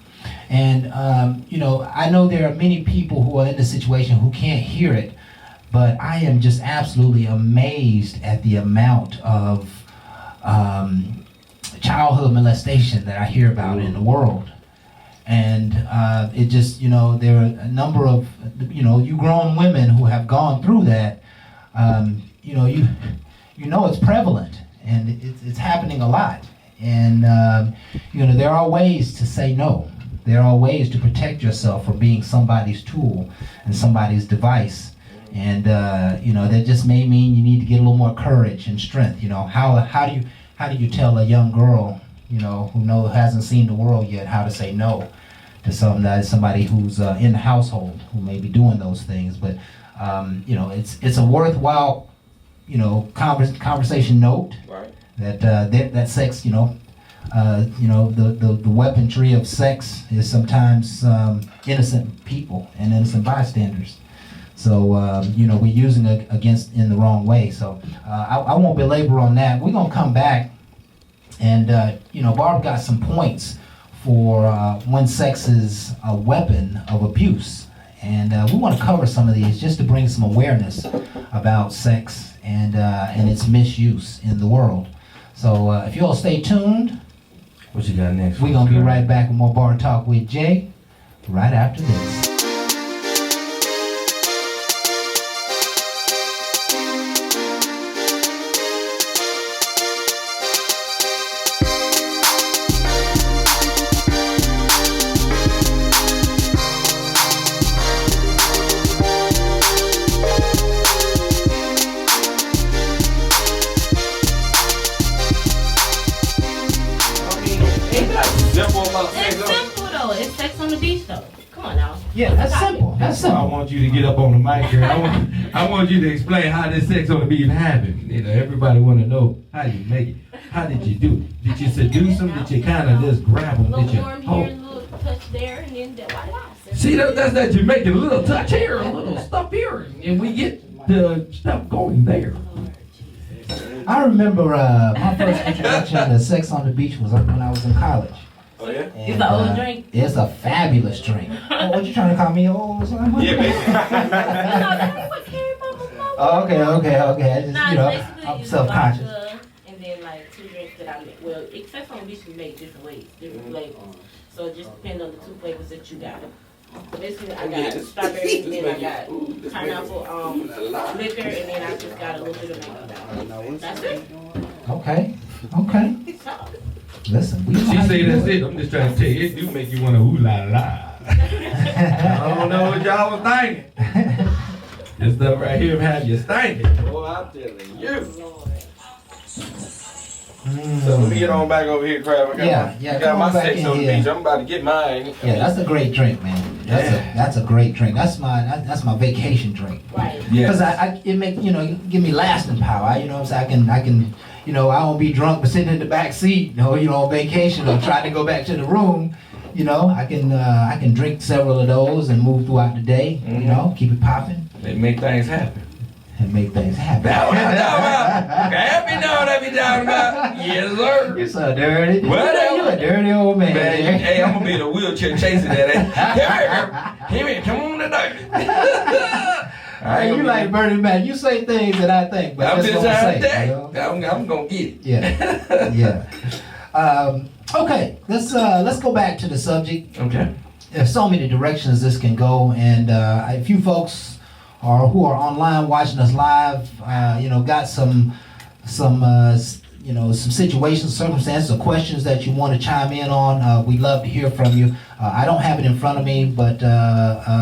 And I know there are many people who are in this situation who can't hear it, but I am just absolutely amazed at the amount of childhood molestation that I hear about in the world. And it just, there are a number of, you grown women who have gone through that. It's prevalent, and it's happening a lot. And, there are ways to say no. There are ways to protect yourself from being somebody's tool and somebody's device. And, that just may mean you need to get a little more courage and strength. How do you tell a young girl, who hasn't seen the world yet, how to say no to somebody who's in the household who may be doing those things? But, it's a worthwhile, conversation note. Right. That sex, the weaponry of sex is sometimes innocent people and innocent bystanders. So, we're using it against in the wrong way. So I won't belabor on that. We're going to come back and, Barb got some points for when sex is a weapon of abuse. And we want to cover some of these just to bring some awareness about sex and its misuse in the world. So if you all stay tuned, What you got next? we're going to be right back with more Bar Talk with Jay right after this. It's simple though. It's sex on the beach though. Come on now. Yeah, that's simple. That's I simple. want you to get up on the mic here. I want you to explain how this sex on the beach happened. Everybody want to know how you make it. How did you do it? Did you seduce them? Did you kind of just grab them? A little Did you warm here, a little touch there, and then that white eyes. See, that's that you're making a little touch here, a little stuff here, and we get the stuff going there. I remember my first introduction to sex on the beach was when I was in college. Oh yeah? And, It's an old drink. It's a fabulous drink. Oh, what you trying to call me old or something? Yeah, basically. That's what Carrie Bubbles know. Oh, okay. I just, Nah, basically I'm it's self-conscious. vodka and then like 2 drinks that I make. Well, sex on the beach is made different ways, different flavors. So it just depends on the 2 flavors that you got. Basically, I got strawberry, and then I got pineapple liquor, and then I just got a little bit of mango. That's it. Okay. So, Listen, we know She how say you do that's it. I'm just trying to tell you, it do make you want to ooh la la. I don't know what y'all was thinking. This stuff right here have you thinking. Oh, I'm telling you. Lord. So let me get on back over here, Crab. Yeah, I got come my on back sex in on the here. beach. I'm about to get mine. Yeah, that's a great drink, man. That's a great drink. That's my vacation drink. Right. Because it make give me lasting power. You know what I'm saying? I can I won't be drunk but sitting in the back seat, on vacation or trying to go back to the room. I can drink several of those and move throughout the day. Keep it popping They make things happen. and make things happen. That's what I'm talking about. Happy know what I be talking about. Yes, sir. You're so dirty. Whatever. You're a dirty old man. Man, hey, I'm gonna be in a wheelchair chasing that. Come here, come on today. Hey, you like Bernie Mac. You say things that I think, but I'm that's just what I trying to say. tell I'm gonna get it. Yeah. Okay, let's go back to the subject. Okay. There's so many directions this can go, and if you folks who are online watching us live, got some situations, circumstances, or questions that you want to chime in on, we'd love to hear from you. I don't have it in front of me, but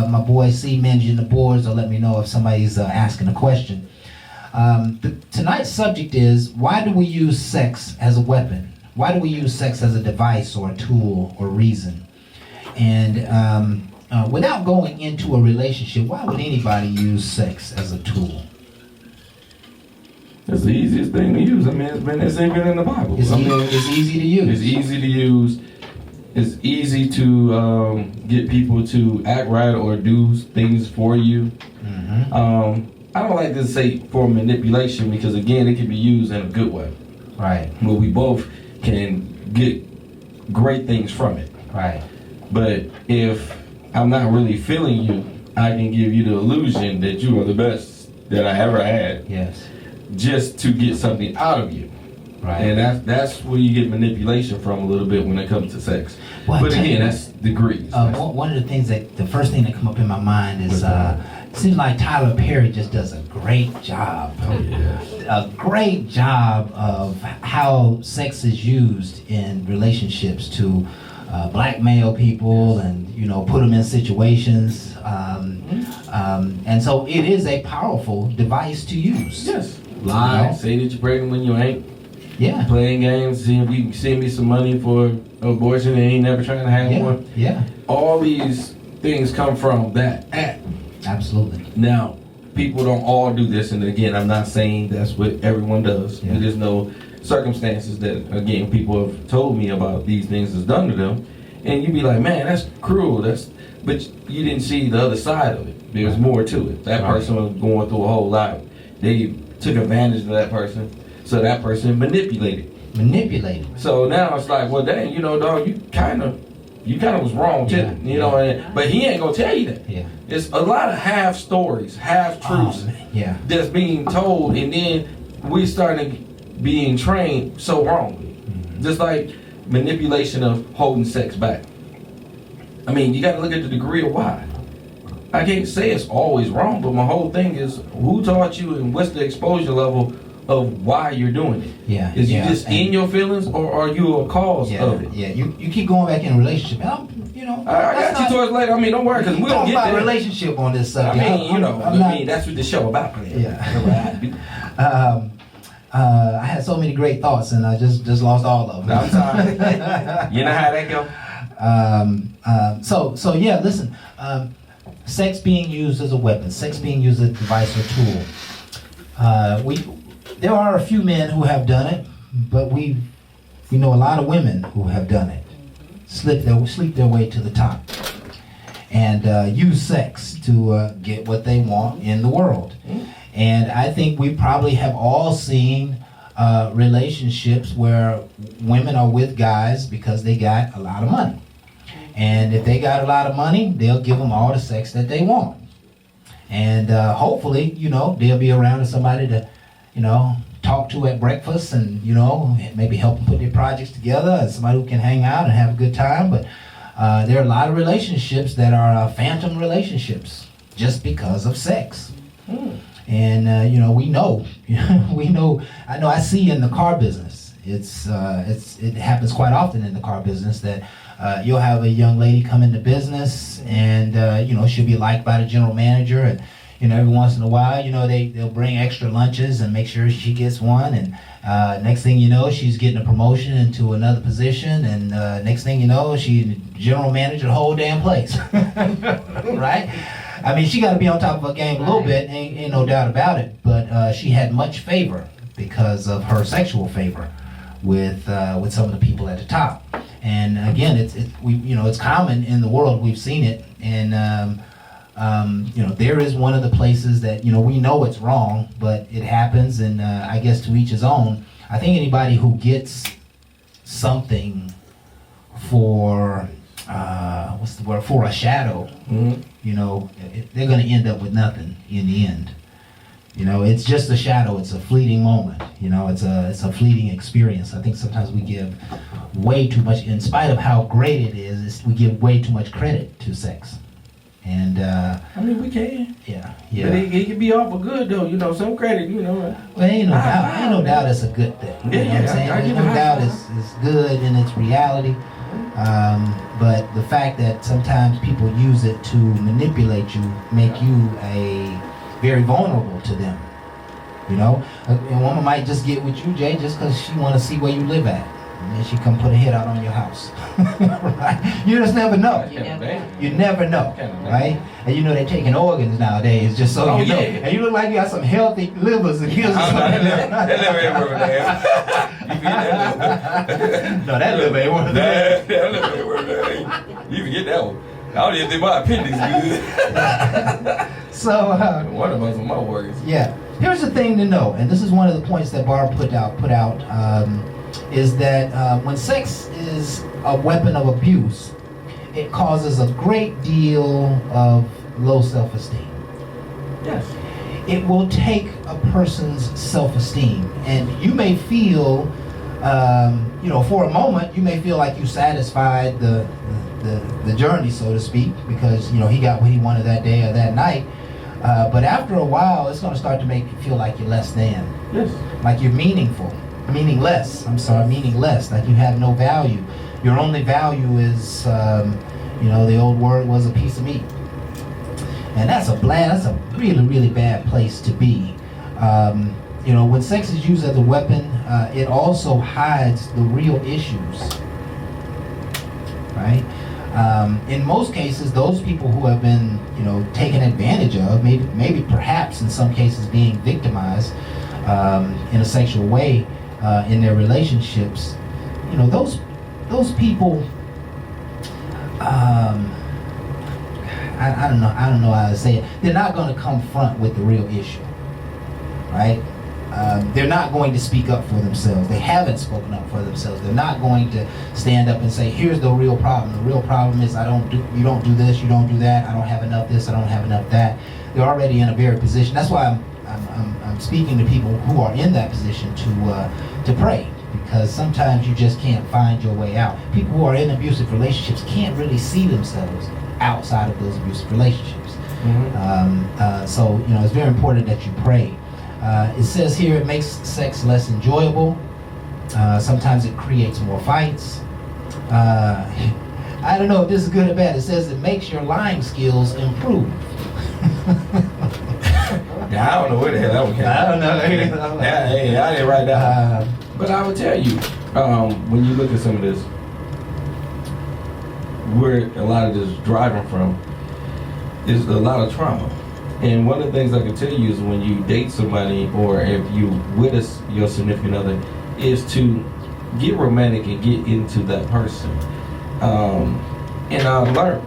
my boy C managing the boards will let me know if somebody's asking a question. Tonight's subject is, why do we use sex as a weapon? Why do we use sex as a device or a tool or reason? And without going into a relationship, why would anybody use sex as a tool? It's the easiest thing to use. I mean, it's even in the Bible. It's easy to use. It's easy to use. It's easy to get people to act right or do things for you. Mm-hmm. I don't like to say for manipulation because, again, it can be used in a good way. Right. Where we both can get great things from it. Right. But if I'm not really feeling you, I can give you the illusion that you are the best that I ever had. Yes. Just to get something out of you. Right. And that's where you get manipulation from a little bit when it comes to sex. Well, But again, that's degrees. One of the things the first thing that come up in my mind is, it seems like Tyler Perry just does a great job. Oh, yeah. A great job of how sex is used in relationships to blackmail people and put them in situations. And so it is a powerful device to use. Yes. Lie, say that you're pregnant when you ain't. Yeah. Playing games, see if you can send me some money for abortion and ain't never trying to have one. Yeah. All these things come from that act. Absolutely. Now, people don't all do this, and again, I'm not saying that's what everyone does. There's no circumstances that, again, people have told me about these things is done to them, and you be like, man, that's cruel. But you didn't see the other side of it. There's more to it. That person was going through a whole lot. They took advantage of that person, so that person manipulated. So now it's like, well, dang, you know, dog, you kind of was wrong too, you know. But he ain't gonna tell you that. Yeah. It's a lot of half stories, half truths that's being told, and then we started being trained so wrongly. Just like manipulation of holding sex back. I mean, you got to look at the degree of why. I can't say it's always wrong, but my whole thing is who taught you and what's the exposure level of why you're doing it. Yeah. Is you just in your feelings, or are you a cause of it? Yeah. You keep going back in a relationship. You know, I got you towards later. I mean, don't worry, because we don't get about there. Relationship on this subject. I mean, I mean, that's what the show about. Yeah. I had so many great thoughts, and I just lost all of them. I'm sorry. You know how that go? So yeah. Listen. Sex being used as a weapon, sex being used as a device or tool. There are a few men who have done it, but we know a lot of women who have done it. Sleep their way to the top, and use sex to get what they want in the world. And I think we probably have all seen relationships where women are with guys because they got a lot of money. And if they got a lot of money, they'll give them all the sex that they want. And hopefully, you know, they'll be around with somebody to, you know, talk to at breakfast and, you know, maybe help them put their projects together, and somebody who can hang out and have a good time. But there are a lot of relationships that are phantom relationships just because of sex. And, you know, we know, I see in the car business, it happens quite often in the car business that you'll have a young lady come into business, and you know, she'll be liked by the general manager, and you know, every once in a while, you know, they'll bring extra lunches and make sure she gets one, and next thing you know, she's getting a promotion into another position, and next thing you know, she's the general manager of the whole damn place. Right? I mean, she got to be on top of her game a little bit, ain't no doubt about it, but she had much favor because of her sexual favor with some of the people at the top. And again, it's common in the world. We've seen it, and you know, there is one of the places that, you know, we know it's wrong, but it happens, and I guess to each his own. I think anybody who gets something for for a shadow, you know, they're going to end up with nothing in the end. You know, it's just a shadow. It's a fleeting moment. You know, it's a fleeting experience. I think sometimes we give way too much, in spite of how great it is, we give way too much credit to sex. And I mean, we can. Yeah. But it can be awful good though. You know, some credit. You know. Well, ain't no doubt it's a good thing. You know what I'm saying? Ain't no doubt it's good in its reality. But the fact that sometimes people use it to manipulate you, make you very vulnerable to them. You know, a woman might just get with you, Jay, just because she want to see where you live at, and then she come put a hit out on your house. Right? You just never know. You never know, right? And you know they're taking organs nowadays, just so you know. And you look like you got some healthy livers and gills. That liver ain't worth a damn. No, that liver ain't worth a damn. That liver ain't worth a damn. You forget that one. I don't even think my appendix is good. So one of us with my words. Yeah. Here's the thing to know, and this is one of the points that Barb put out, is that when sex is a weapon of abuse, it causes a great deal of low self-esteem. Yes. It will take a person's self-esteem, and you may feel, you know, for a moment, you may feel like you satisfied the journey, so to speak, because, you know, he got what he wanted that day or that night. But after a while, it's going to start to make you feel like you're less than. Yes. Like you're meaningless. Like you have no value. Your only value is, you know, the old word was a piece of meat. And that's a really, really bad place to be. You know, when sex is used as a weapon, it also hides the real issues. Right? In most cases, those people who have been, you know, taken advantage of, maybe perhaps in some cases being victimized in a sexual way in their relationships, you know, those people, I don't know how to say it. They're not going to confront with the real issue, right? They're not going to speak up for themselves. They haven't spoken up for themselves. They're not going to stand up and say, here's the real problem. The real problem is you don't do this, you don't do that, I don't have enough this, I don't have enough that. They're already in a very position. That's why I'm speaking to people who are in that position to pray, because sometimes you just can't find your way out. People who are in abusive relationships can't really see themselves outside of those abusive relationships. So it's very important that you pray. It says here it makes sex less enjoyable. Sometimes it creates more fights. I don't know if this is good or bad. It says it makes your lying skills improve. Yeah, I don't know where the hell that one came from. I don't know. I didn't write that. But I would tell you, when you look at some of this, where a lot of this is driving from is a lot of trauma. And one of the things I can tell you is when you date somebody, or if you with your significant other, is to get romantic and get into that person. And I learned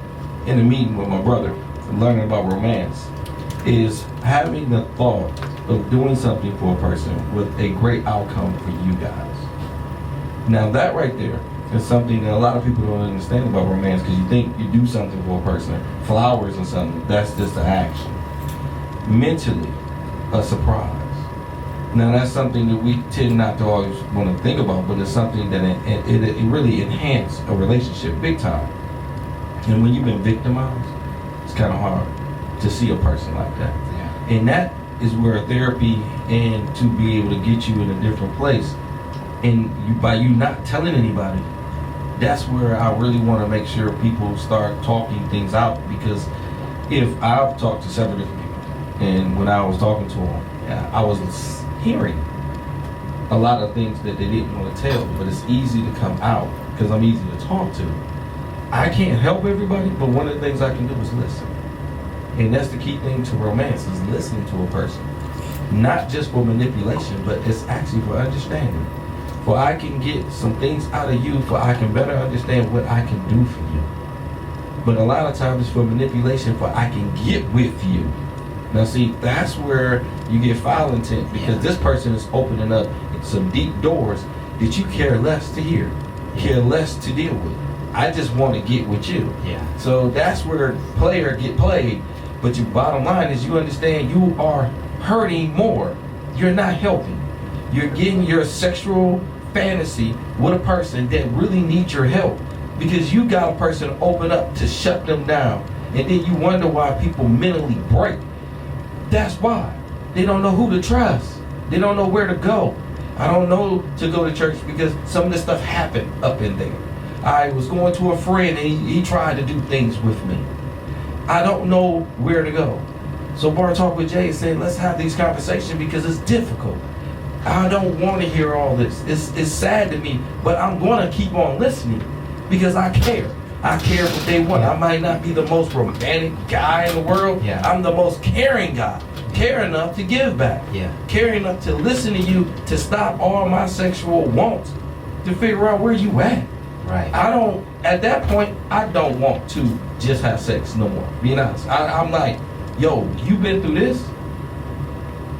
in a meeting with my brother, learning about romance, is having the thought of doing something for a person with a great outcome for you guys. Now that right there is something that a lot of people don't understand about romance, because you think you do something for a person, flowers or something, that's just the action. Mentally, a surprise. Now that's something that we tend not to always want to think about, but it's something that it really enhances a relationship big time. And when you've been victimized, it's kind of hard to see a person like that. Yeah. And that is where therapy, and to be able to get you in a different place, and by you not telling anybody, that's where I really want to make sure people start talking things out. Because if I've talked to several different people, and when I was talking to them, I was hearing a lot of things that they didn't want to tell, but it's easy to come out because I'm easy to talk to. I can't help everybody, but one of the things I can do is listen. And that's the key thing to romance, is listening to a person. Not just for manipulation, but it's actually for understanding. For I can get some things out of you, for I can better understand what I can do for you. But a lot of times it's for manipulation, for I can get with you. Now see, that's where you get foul intent, because this person is opening up some deep doors that you care less to hear, care less to deal with. I just want to get with you. Yeah. So that's where player get played. But your bottom line is you understand you are hurting more. You're not helping. You're getting your sexual fantasy with a person that really needs your help, because you got a person open up to shut them down. And then you wonder why people mentally break. That's why. They don't know who to trust. They don't know where to go. I don't know to go to church because some of this stuff happened up in there. I was going to a friend and he tried to do things with me. I don't know where to go. So Bar Talk with Jay said, let's have these conversations because it's difficult. I don't want to hear all this. It's sad to me, but I'm going to keep on listening because I care. I care what they want. I might not be the most romantic guy in the world. Yeah. I'm the most caring guy. Care enough to give back. Yeah. Care enough to listen to you, to stop all my sexual wants, to figure out where you at. Right. At that point, I don't want to just have sex no more. Being honest. I'm like, yo, you been through this?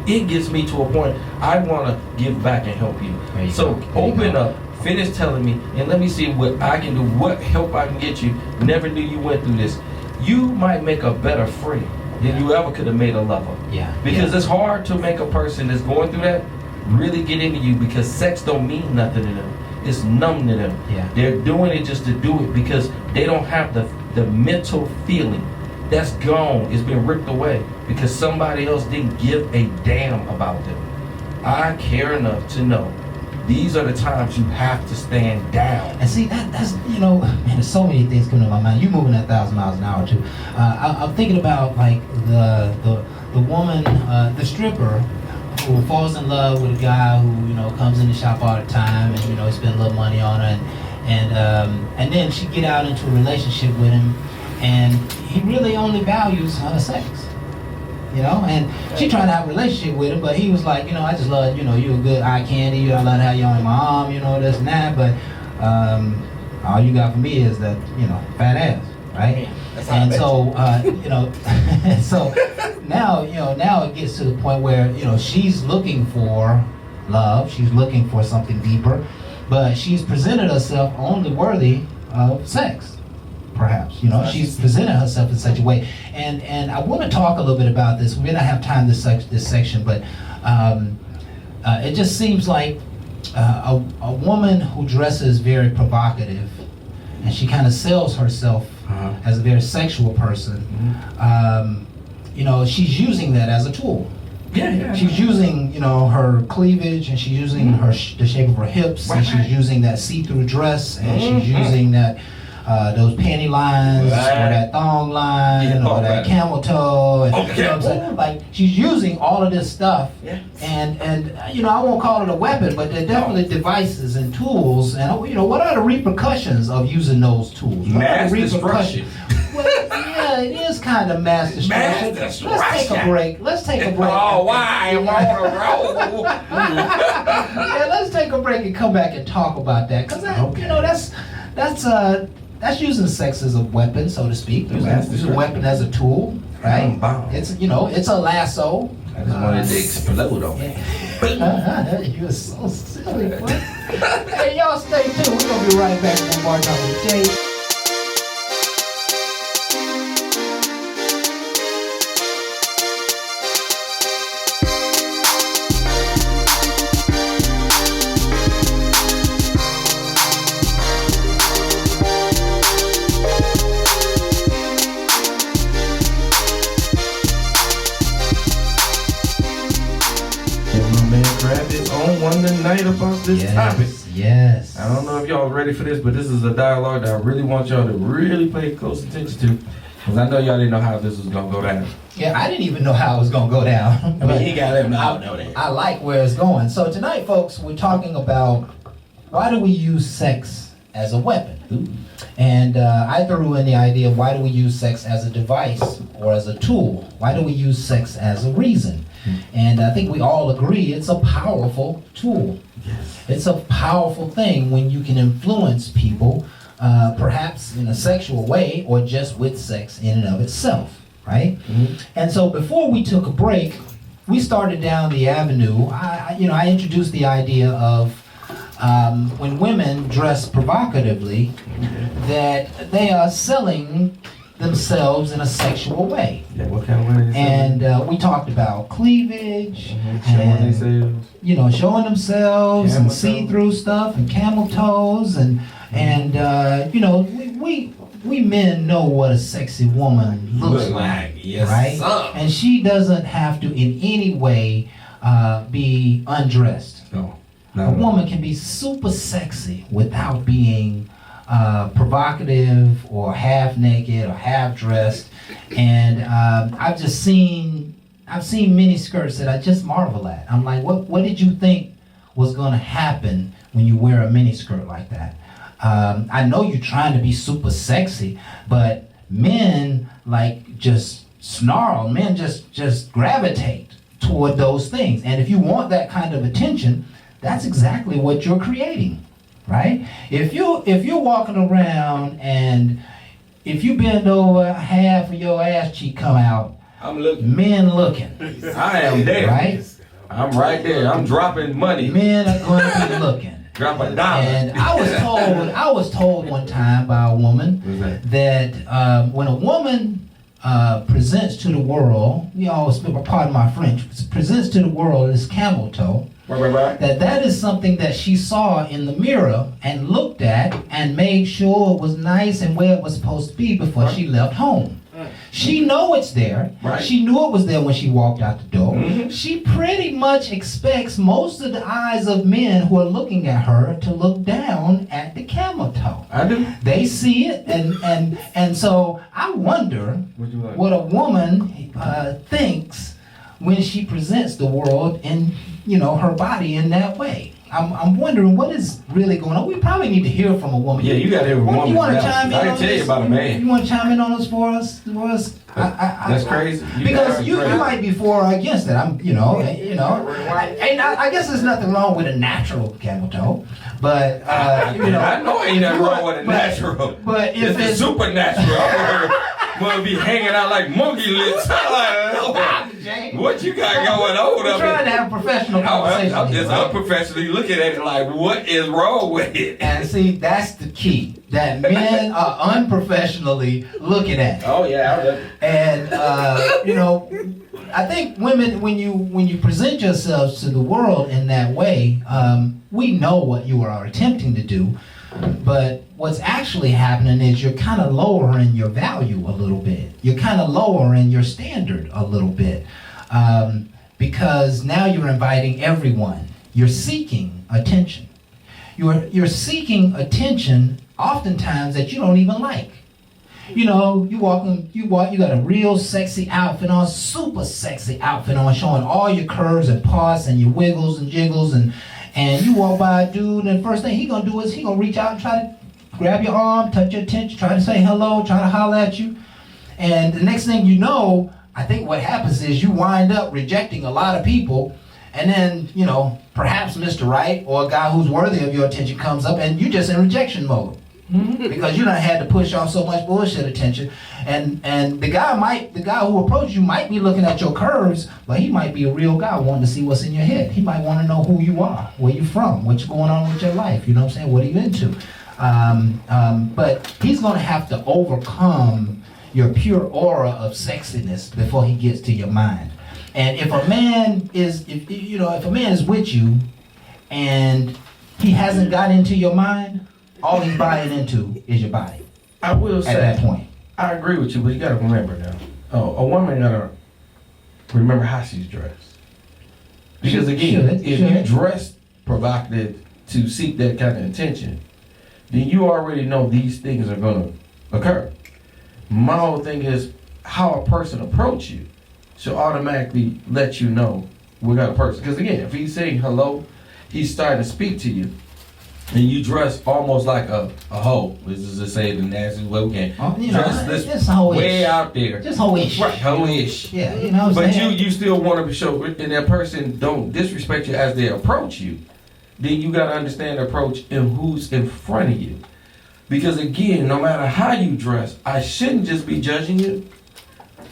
It gets me to a point I want to give back and help you. So open up, finish telling me, and let me see what I can do, what help I can get you. Never knew you went through this. You might make a better friend than you ever could have made a lover. Yeah. Because it's hard to make a person that's going through that really get into you, because sex don't mean nothing to them. It's numb to them. Yeah. They're doing it just to do it because they don't have the mental feeling. That's gone. It's been ripped away because somebody else didn't give a damn about them. I care enough to know these are the times you have to stand down. And see, that's, man, there's so many things coming to my mind. You're moving at 1,000 miles an hour too. I'm thinking about like the woman, the stripper who falls in love with a guy who, comes in the shop all the time and, spend a little money on her, and then she get out into a relationship with him, and he really only values her sex. And she trying to have a relationship with him, but he was like, I just love, you a good eye candy, I love how you on my arm, this and that, but All you got for me is that, fat ass, right? And so, so now, now it gets to the point where, she's looking for love, she's looking for something deeper, but she's presented herself only worthy of sex, perhaps. She's presented herself in such a way. And I want to talk a little bit about this. We may not have time this section, but it just seems like a woman who dresses very provocative, and she kind of sells herself as a very sexual person, she's using that as a tool. Yeah. She's using, her cleavage, and she's using the shape of her hips, and she's using that see-through dress, and she's using that those panty lines, or that thong line, or that camel toe, and, you know what I'm saying? Like, she's using all of this stuff, and I won't call it a weapon, but they're definitely devices and tools, and what are the repercussions of using those tools? Mass destruction. Well, yeah, it is kind of mass destruction. Let's take a break. Oh, why? I'm on a roll. Yeah, let's take a break and come back and talk about that, because that's using sex as a weapon, so to speak. Using a weapon as a tool, right? It's it's a lasso. I just wanted to explode on it. You're so silly, boy. Hey, y'all stay tuned. We're gonna be right back with more Talk with Jay. On tonight about this topic. Yes. I don't know if y'all ready for this, but this is a dialogue that I really want y'all to really pay close attention to, because I know y'all didn't know how this was gonna go down. Yeah, I didn't even know how it was gonna go down. I mean, you gotta let them know that. I like where it's going. So tonight, folks, we're talking about why do we use sex as a weapon? Ooh. And I threw in the idea of why do we use sex as a device or as a tool? Why do we use sex as a reason? And I think we all agree it's a powerful tool. Yes. It's a powerful thing when you can influence people, perhaps in a sexual way or just with sex in and of itself, right? Mm-hmm. And so before we took a break, we started down the avenue. I introduced the idea of when women dress provocatively, that they are selling themselves in a sexual way. Yeah, what kind of way is And we talked about cleavage, showing themselves, showing themselves, camel and see-through stuff, and camel toes, and we men know what a sexy woman looks like, yes, right? sir. And she doesn't have to in any way be undressed. No. A woman can be super sexy without being provocative or half naked or half dressed, and I've seen mini skirts that I just marvel at. I'm like, what did you think was going to happen when you wear a mini skirt like that? I know you're trying to be super sexy, but men just snarl. Men just gravitate toward those things, and if you want that kind of attention, that's exactly what you're creating. Right? If you're walking around and if you bend over, half of your ass cheek come out, I'm looking. Men looking. I am there. Right? I'm right there. I'm dropping money. Men are going to be looking. Drop a dollar. And I was told one time by a woman that when a woman presents to the world, pardon my French, presents to the world this camel toe. Right. That is something that she saw in the mirror and looked at and made sure it was nice and where it was supposed to be before she left home. She know it's there. Right. She knew it was there when she walked out the door. Mm-hmm. She pretty much expects most of the eyes of men who are looking at her to look down at the camel toe. I do. They see it, and so I wonder what a woman thinks when she presents the world in her body in that way. I'm wondering what is really going on. We probably need to hear from a woman. Yeah, you got to hear from a woman. You want to Now, chime in? I can tell you about a man. You want to chime in on us for us? That's crazy. Because you might be for or against it. I guess there's nothing wrong with a natural camel toe, but I know ain't nothing wrong with a natural. But if it's supernatural. We'll be hanging out like monkey lips. What you got going on We're up trying to here? have a professional conversation. I'm just unprofessionally looking at it like, what is wrong with it? And see, that's the key. That men are unprofessionally looking at it. Oh yeah. And I think women, when you present yourselves to the world in that way, we know what you are attempting to do. But what's actually happening is you're kind of lowering your value a little bit. You're kind of lowering your standard a little bit. Because now you're inviting everyone. You're seeking attention. You're seeking attention oftentimes that you don't even like. You got a real sexy outfit on, super sexy outfit on, showing all your curves and parts and your wiggles and jiggles, and you walk by a dude, and the first thing he gonna do is he gonna reach out and try to grab your arm, touch your attention, try to say hello, try to holler at you. And the next thing you know, I think what happens is you wind up rejecting a lot of people, and then, perhaps Mr. Right or a guy who's worthy of your attention comes up and you're just in rejection mode. Because you done had to push off so much bullshit attention, and the guy who approached you might be looking at your curves, but he might be a real guy wanting to see what's in your head. He might want to know who you are, where you from, what's going on with your life. You know what I'm saying? What are you into? But he's going to have to overcome your pure aura of sexiness before he gets to your mind. And if a man is with you, and he hasn't got into your mind, all he's buying into is your body. I will say, at that point, I agree with you, but you gotta remember now. A woman gotta remember how she's dressed. Because again, if you dress provocative to seek that kind of attention, then you already know these things are gonna occur. My whole thing is how a person approach you should automatically let you know we got a person. Because again, if he's saying hello, he's starting to speak to you, and you dress almost like a hoe. This is to say the nastiest way we can. Dress this way out there. Just hoe-ish. Right, hoe-ish. Yeah, you know what I'm But saying? you still want to show, and that person don't disrespect you as they approach you. Then you got to understand the approach and who's in front of you. Because again, no matter how you dress, I shouldn't just be judging you,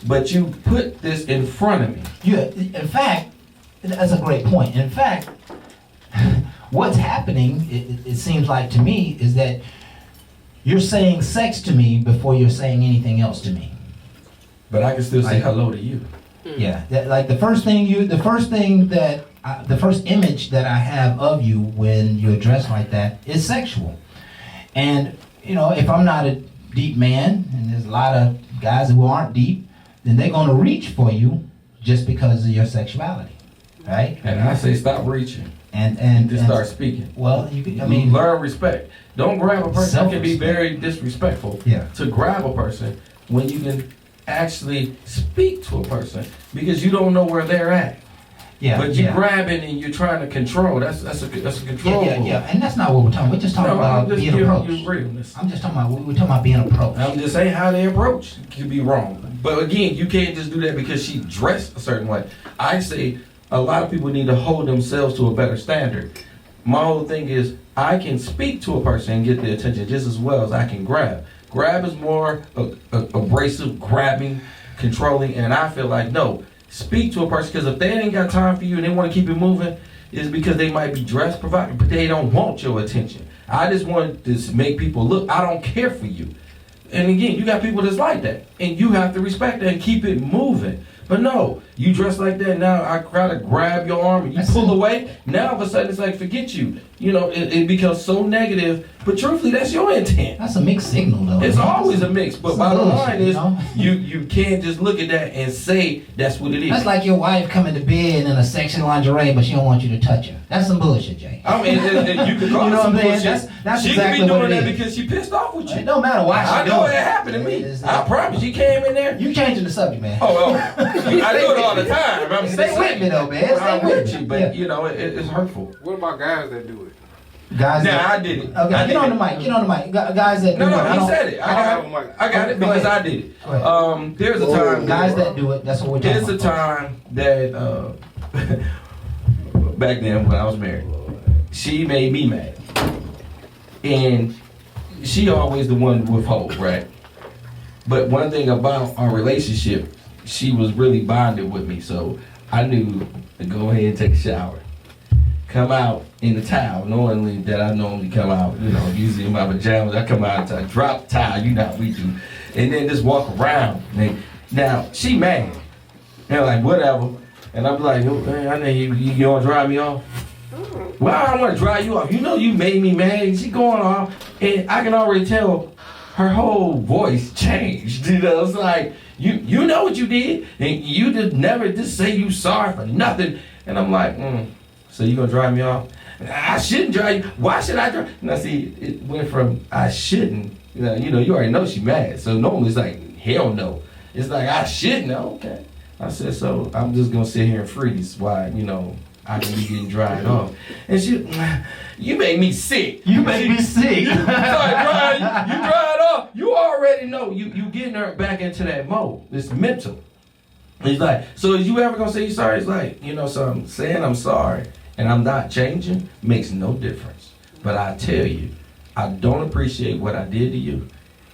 but you put this in front of me. Yeah, in fact, that's a great point. In fact, what's happening, it seems like to me, is that you're saying sex to me before you're saying anything else to me. But I can still say hello to you. Yeah, the first image that I have of you when you're dressed like that is sexual. And if I'm not a deep man, and there's a lot of guys who aren't deep, then they're going to reach for you just because of your sexuality, right? And I say stop reaching. And just start speaking. Well, learn respect. Don't grab a person. That can be very disrespectful. Yeah. To grab a person when you can actually speak to a person because you don't know where they're at. Yeah. But you're grabbing and you're trying to control. That's a control. Yeah. And that's not what we're talking about. We're just talking about being approached. I'm just talking about we're talking about being approached. I'm just saying how they approach can be wrong. But again, you can't just do that because she dressed a certain way. I say a lot of people need to hold themselves to a better standard. My whole thing is I can speak to a person and get their attention just as well as I can grab. Grab is more abrasive, grabbing, controlling, and I feel like, no, speak to a person, because if they ain't got time for you and they want to keep it moving, it's because they might be dressed provocative, but they don't want your attention. I just want to make people look. I don't care for you. And again, you got people that's like that, and you have to respect that and keep it moving. But no, you dress like that, now I try to grab your arm and you pull away, now all of a sudden it's like, forget you. It becomes so negative, but truthfully, that's your intent. That's a mixed signal, though. It's always a mix, but bottom line is, you you can't just look at that and say that's what it is. That's like your wife coming to bed in a sexy lingerie, but she don't want you to touch her. That's some bullshit, Jay. I mean, you can call it some bullshit. That's she exactly could be doing what it that is. because she pissed off with you. It don't matter why she I know it happened to me. I promise. She came in there. You changing the subject, man. Oh, I do it all the time. I'm Stay with me though, man. I'm Stay with you, me. but you know, it's hurtful. What about guys that do it? Guys, Nah, I did it. Okay, I get did on it. the mic. Get on the mic. Guys that do it. No, he said it. I got it Go because ahead. I did it. Go ahead. There's a time. Guys that do it. That's what we're talking There's a about. time that back then when I was married, she made me mad, and she always the one to withhold, right? But one thing about our relationship, she was really bonded with me, so I knew to go ahead and take a shower, come out in the towel, knowing that I normally come out, you know, usually in my pajamas. I come out, I drop the towel, you know how we do, and then just walk around. Now she mad, and like whatever, and I'm like, oh, man, I know you gonna dry me off. Well, I don't want to dry you off. You know you made me mad. She going off, and I can already tell her whole voice changed. You know, it's like you know what you did, and you just never just say you sorry for nothing. And I'm like, so you gonna dry me off? I shouldn't dry you. Why should I dry? Now see, it went from I shouldn't. You know, you already know she mad. So normally it's like hell no. It's like I shouldn't. Okay. I said so. I'm just gonna sit here and freeze while I can be getting dried off. And she, you made me sick. You made me sick. You dried off. You already know. You getting her back into that mode. It's mental. He's like, so is you ever gonna say you sorry? It's like, so I'm saying I'm sorry and I'm not changing makes no difference. But I tell you, I don't appreciate what I did to you.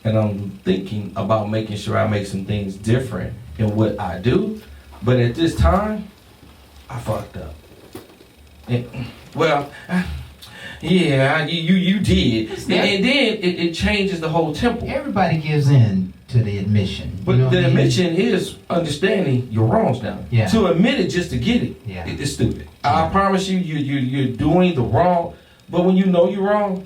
And I'm thinking about making sure I make some things different in what I do. But at this time, I fucked up. Well, yeah, you did, and then it changes the whole temple. Everybody gives in to the admission. But the admission is understanding your wrongs now. Yeah. To admit it just to get it, Yeah. it's stupid. I promise you're doing the wrong. But when you know you're wrong,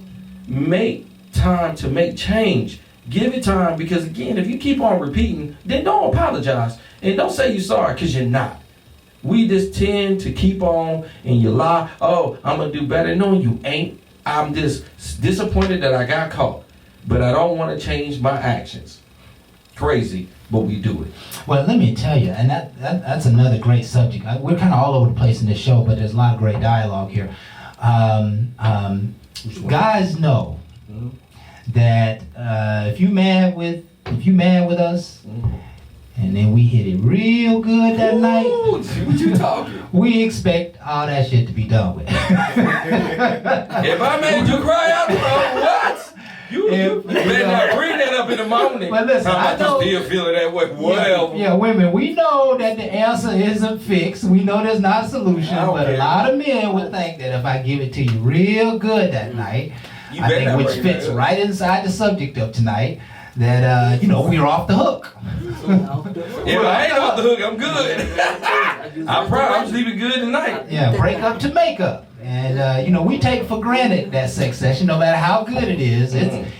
make time to make change. Give it time, because again, if you keep on repeating, then don't apologize and don't say you're sorry, because you're not. We just tend to keep on and you lie. Oh, I'm going to do better. No, you ain't. I'm just disappointed that I got caught. But I don't want to change my actions. Crazy, but we do it. Well, let me tell you, and that's another great subject. We're kind of all over the place in this show, but there's a lot of great dialogue here. Guys know that if you mad with us, and then we hit it real good that night. What you talking? We expect all that shit to be done with. If I made you cry out, what? You better not bring that up in the morning. But listen, I know, still feeling that way. Whatever. Yeah, women, we know that the answer isn't fixed. We know there's not a solution. But a lot of men would think that if I give it to you real good that night, I think which fits right inside the subject of tonight, that we're off the hook. If I ain't off the hook, I'm good. I'm sleeping good tonight. Yeah, break up to make up. And we take for granted that sex session, no matter how good it is,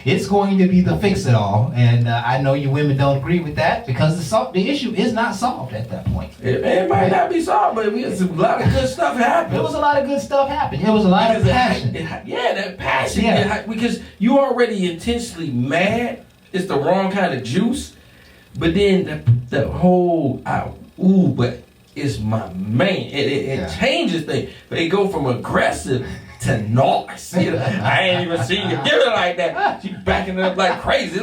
it's going to be the fix-it-all. And I know you women don't agree with that, because the issue is not solved at that point. It might not be solved, but we had a lot of good stuff happen. There was a lot of good stuff happening. It was a lot of passion. That passion. Yeah. Because you already intentionally mad. It's the wrong kind of juice. But then the whole, but it's my man. It changes things. But it go from aggressive to nice. I ain't even seen you give it like that. She backing it up like crazy.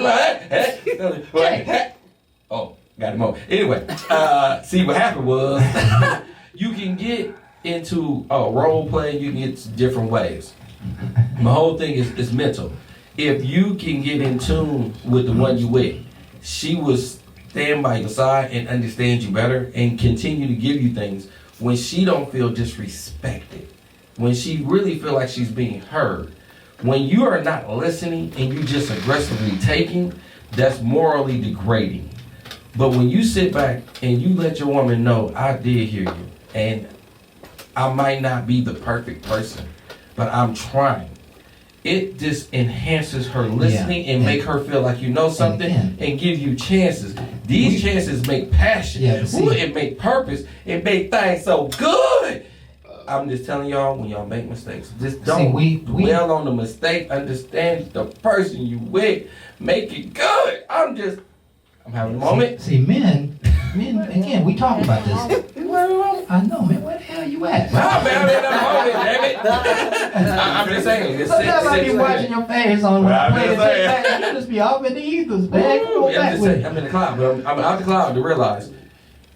Oh, got him on. Anyway, see what happened was you can get into role play. You can get different ways. My whole thing is mental. If you can get in tune with the one you with, she will stand by your side and understand you better and continue to give you things when she don't feel disrespected, when she really feel like she's being heard. When you are not listening and you just aggressively taking, that's morally degrading. But when you sit back and you let your woman know, I did hear you, and I might not be the perfect person, but I'm trying. It just enhances her listening and make her feel like you know something and give you chances. These chances make passion. It make purpose. It make things so good. I'm just telling y'all, when y'all make mistakes, just don't dwell on the mistake. Understand the person you with. Make it good. I'm having a moment. See, men, again, we talk about this. baby mama? I know, man. Where the hell you at? Nah, man, I'm in that moment, damn it. I'm just saying. It's Sometimes I be watching your face on when I play I'm this just shit back. You just be off in the ethers, man. Come on I'm back just with saying, it. I'm in the cloud, but I'm out the cloud to realize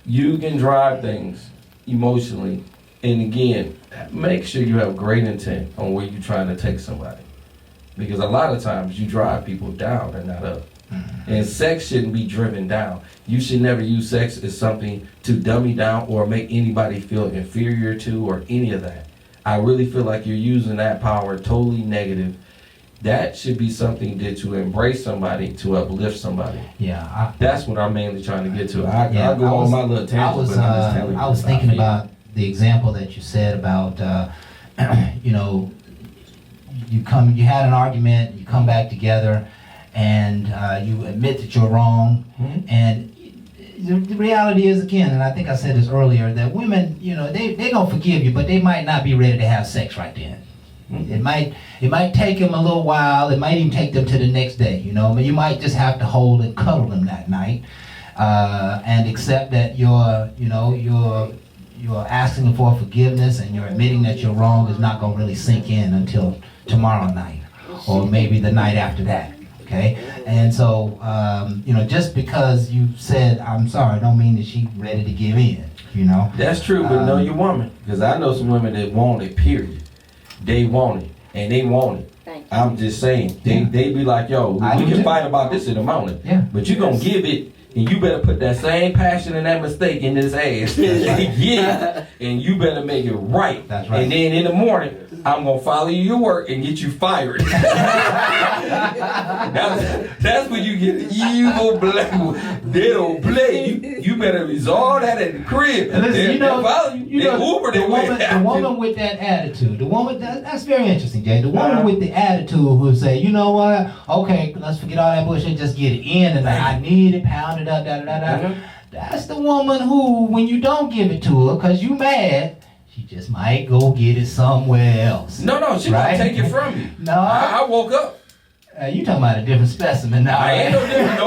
you can drive things emotionally. And again, make sure you have great intent on where you're trying to take somebody. Because a lot of times you drive people down and not up. And sex shouldn't be driven down. You should never use sex as something to dummy down or make anybody feel inferior to or any of that. I really feel like you're using that power totally negative. That should be something that to embrace somebody, to uplift somebody. Yeah. That's what I'm mainly trying to get to. I'll go on my little tangent, but I'm just telling you. I was thinking about the example that you said about, you know, you had an argument, you come back together, and you admit that you're wrong, and the reality is, again, and I think I said this earlier, that women, you know, they're gonna forgive you, but they might not be ready to have sex right then. It might take them a little while. It might even take them to the next day. You know, I mean, you might just have to hold and cuddle them that night, and accept that you're asking for forgiveness and you're admitting that you're wrong is not gonna really sink in until tomorrow night, or maybe the night after that. Okay, and so you know, just because you said I'm sorry, don't mean that she's ready to give in. You know, that's true, but know your woman, because I know some women that want it. Period. They want it, and they want it. I'm just saying, they be like, yo, we can fight about this in the morning, but you gonna give it, and you better put that same passion and that mistake in this ass. Yeah, and you better make it right. That's right. And then in the morning, I'm gonna follow your work and get you fired. That's when you get the evil black. They don't play. You better resolve that at the crib. And listen, the woman with that attitude, that's very interesting, Jay. The woman with the attitude who say, you know what? Okay, let's forget all that bullshit. Just get it in, and I need it, pound it up, da da da da. That's the woman who, when you don't give it to her, cause you mad, she just might go get it somewhere else. No, she gonna take it from you. No, I woke up. You talking about a different specimen now? I ain't no different.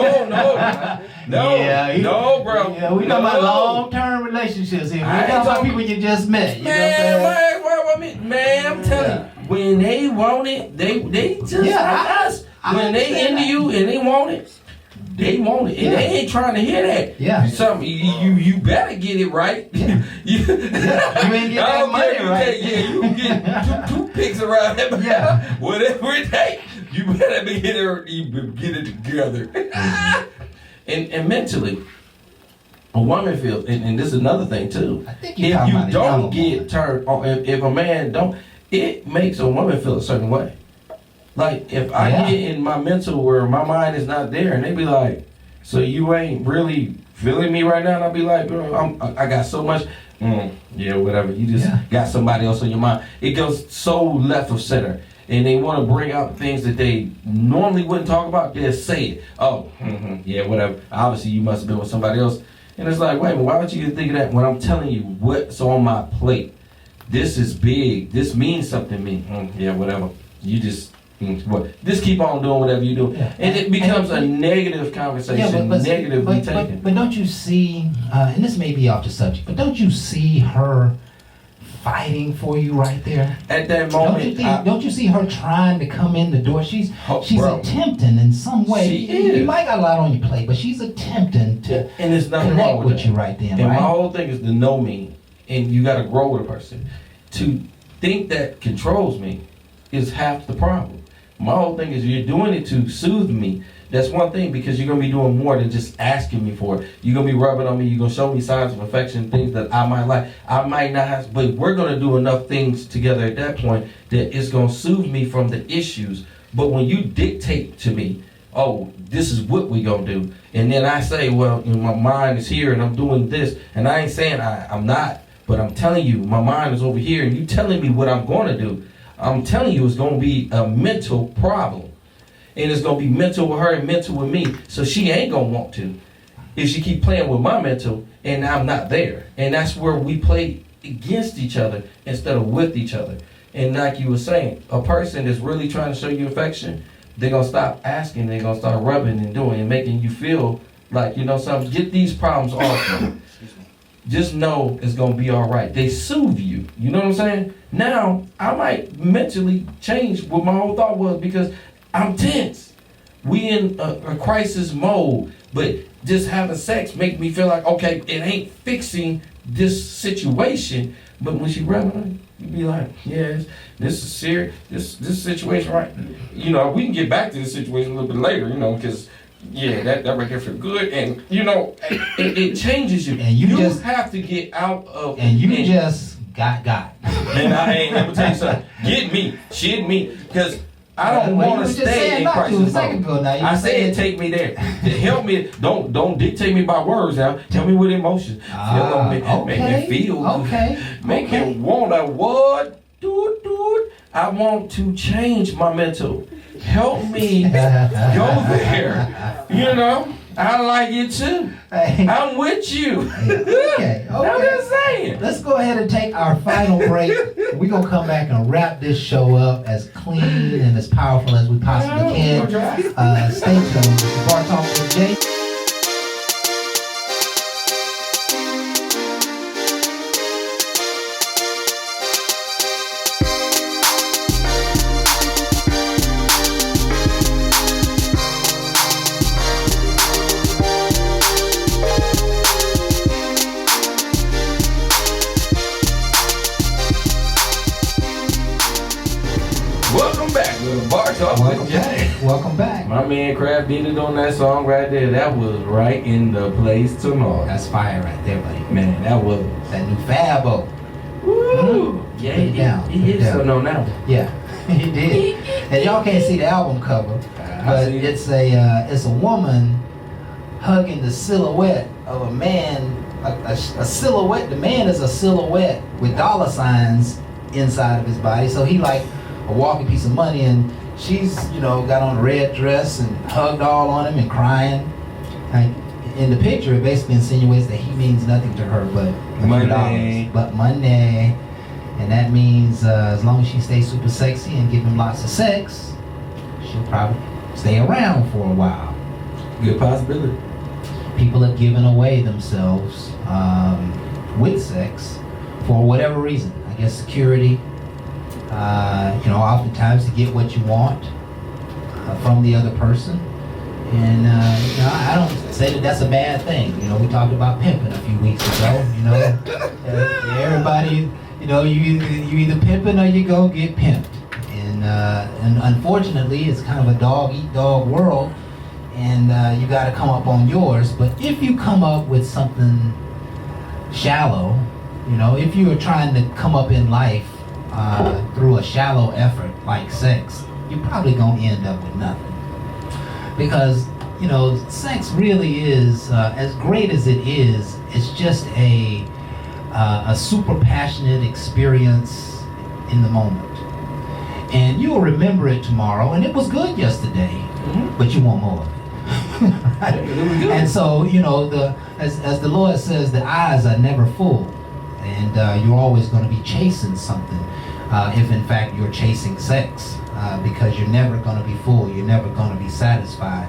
No, no, bro. Yeah, we talking about long-term relationships here. We talking about people you just met. You know what I'm saying? Man, I'm telling you, when they want it, they just like us. When they into you and they want it, they want it, and they ain't trying to hear that. Yeah. You better get it right. You ain't get that money right. You can get two picks around that. Yeah. Whatever it takes, you better get it together. And mentally, a woman feels, and this is another thing too. I think if you don't get turned on, if a man don't, it makes a woman feel a certain way. Like, if I get in my mental where my mind is not there, and they be like, so you ain't really feeling me right now? And I'll be like, bro, I got so much, whatever. You just got somebody else on your mind. It goes so left of center. And they want to bring out things that they normally wouldn't talk about. They'll say it. Oh, whatever. Obviously, you must have been with somebody else. And it's like, wait, why would you think of that when I'm telling you what's on my plate? This is big. This means something to me. Whatever. You just... Just keep on doing whatever you do, and it becomes a negative conversation, negatively taken. But don't you see? And this may be off the subject, but don't you see her fighting for you right there at that moment? Don't you see her trying to come in the door? She's attempting in some way. She is. You might got a lot on your plate, but she's attempting to and there's nothing connect wrong with you right then. And right? my whole thing is to know me, and you got to grow with a person. To think that controls me is half the problem. My whole thing is you're doing it to soothe me. That's one thing, because you're going to be doing more than just asking me for it. You're going to be rubbing on me. You're going to show me signs of affection, things that I might like. I might not have, but we're going to do enough things together at that point that it's going to soothe me from the issues. But when you dictate to me, oh, this is what we're going to do, and then I say, well, my mind is here and I'm doing this, and I ain't saying I'm not, but I'm telling you, my mind is over here, and you telling me what I'm going to do. I'm telling you, it's going to be a mental problem. And it's going to be mental with her and mental with me. So she ain't going to want to. If she keep playing with my mental and I'm not there. And that's where we play against each other instead of with each other. And like you were saying, a person that's really trying to show you affection, they're going to stop asking. They're going to start rubbing and doing and making you feel like, something. Get these problems off. just know it's gonna be all right. They soothe you. You know what I'm saying? Now I might mentally change what my whole thought was because I'm tense. We in a crisis mode, but just having sex make me feel like, okay, it ain't fixing this situation. But when she rub on you be like, yes, this is serious. This situation, right? You know, we can get back to this situation a little bit later. You know, because. Yeah, that right there feel good, and you know, it changes you. And you just have to get out of. And you just got. And I ain't let me tell you something. Get me, shit me, because I don't want to stay in crisis mode. I said take me there. Help me. Don't dictate me by words now. Tell me with emotions. Feel on me. Okay. Make me feel. Okay. Make me want a what? Dude. I want to change my mental. Help me go there. You know, I like it too. Hey. I'm with you. Okay. I'm just saying. Let's go ahead and take our final break. We're going to come back and wrap this show up as clean and as powerful as we possibly can. Stay tuned. This is Bar Talk with Jay. Welcome back. My man Crab did it on that song right there. That was right in the place to know. That's fire right there, buddy. Man, that was that new Fabo. Woo! Mm-hmm. Yeah, he hit something on that one. Yeah, he did. And y'all can't see the album cover, but it's a woman hugging the silhouette of a man. A silhouette. The man is a silhouette with dollar signs inside of his body. So he like a walking piece of money, and she's, got on a red dress and hugged all on him and crying. Like, in the picture, it basically insinuates that he means nothing to her but money. But money. And that means as long as she stays super sexy and give him lots of sex, she'll probably stay around for a while. Good possibility. People have given away themselves with sex for whatever reason. I guess security. Oftentimes to get what you want from the other person. And, I don't say that that's a bad thing. We talked about pimping a few weeks ago. Everybody, you either pimping or you go get pimped. And unfortunately, it's kind of a dog-eat-dog world. And you got to come up on yours. But if you come up with something shallow, if you are trying to come up in life through a shallow effort like sex, you're probably gonna end up with nothing. Because sex really is as great as it is. It's just a super passionate experience in the moment, and you'll remember it tomorrow. And it was good yesterday, but you want more of it. Right? And so as the Lord says, the eyes are never full, and you're always going to be chasing something. If in fact you're chasing sex, because you're never going to be full, you're never going to be satisfied.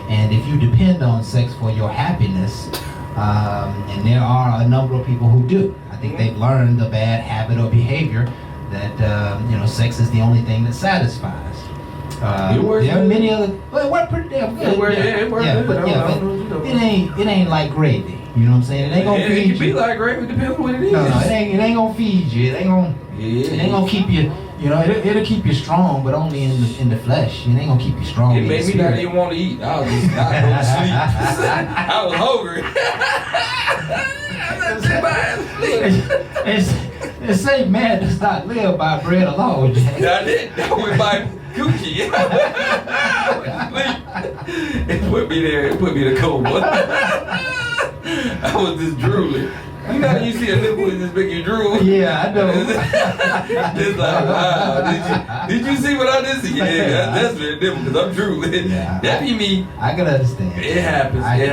And if you depend on sex for your happiness, and there are a number of people who do, I think they've learned the bad habit or behavior that sex is the only thing that satisfies. There are many other, but it worked pretty damn good. It worked but it ain't like gravy. You know what I'm saying? It ain't gonna feed you. It can be like gravy, depends on what it is. No, it ain't gonna feed you. It ain't gonna keep you. It'll keep you strong, but only in the flesh. It ain't gonna keep you strong. It made me not even want to eat. I was just not going to sleep. I was hungry. It say man does not live by bread alone. That went by Gucci. It put me there. It put me in a coma. I was just drooling. You know how you see a nipple and just make you drool? Yeah, I know. It's like, wow, did you see what I did see? Yeah, that's very nipple because I'm drooling. Yeah, that be me. I can understand. It happens. I can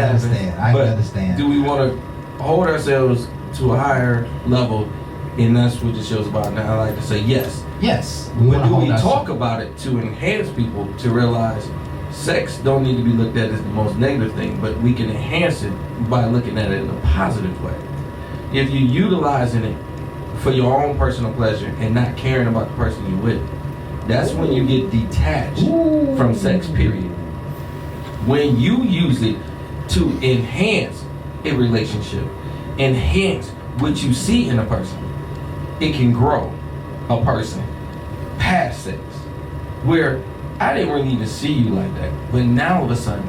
understand. Do we want to hold ourselves to a higher level? And that's what the show's about now. I like to say yes. Yes. But do we talk about it to enhance people to realize sex don't need to be looked at as the most negative thing, but we can enhance it by looking at it in a positive way. If you're utilizing it for your own personal pleasure and not caring about the person you're with, that's when you get detached from sex, period. When you use it to enhance a relationship, enhance what you see in a person, it can grow a person past sex. Where I didn't really even see you like that, but now all of a sudden,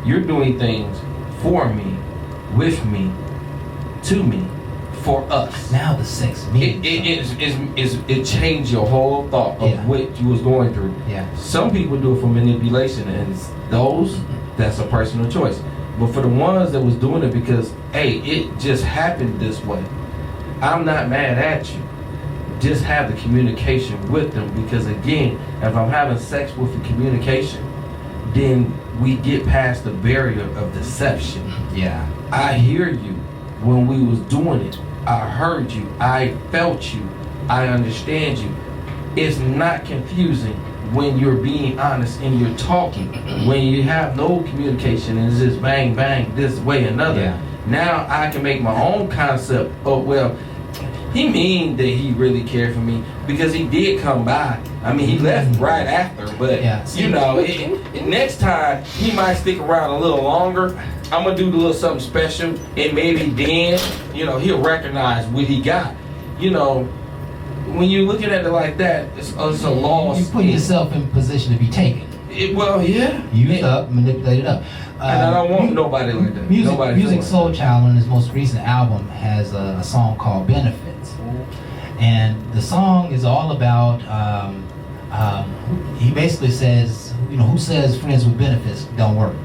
you're doing things for me, with me, to me, for us. Now the sex means It changed your whole thought of what you was going through. Yeah. Some people do it for manipulation, and those, that's a personal choice. But for the ones that was doing it because, hey, it just happened this way, I'm not mad at you. Just have the communication with them, because again, if I'm having sex with the communication, then we get past the barrier of deception. Yeah. I hear you when we was doing it. I heard you. I felt you. I understand you. It's not confusing when you're being honest and you're talking. When you have no communication and it's just bang, bang, this way, another. Yeah. Now I can make my own concept of, well, he mean that he really cared for me because he did come by. I mean, he left right after, but you know, next time he might stick around a little longer. I'm gonna do a little something special, and maybe then, you know, he'll recognize what he got. You know, when you're looking at it like that, it's a loss. You put yourself in position to be taken. Used up, manipulated up. And I don't want nobody like that. Music Soul Child on his most recent album has a song called Benefits. And the song is all about, he basically says, you know, who says friends with benefits don't work?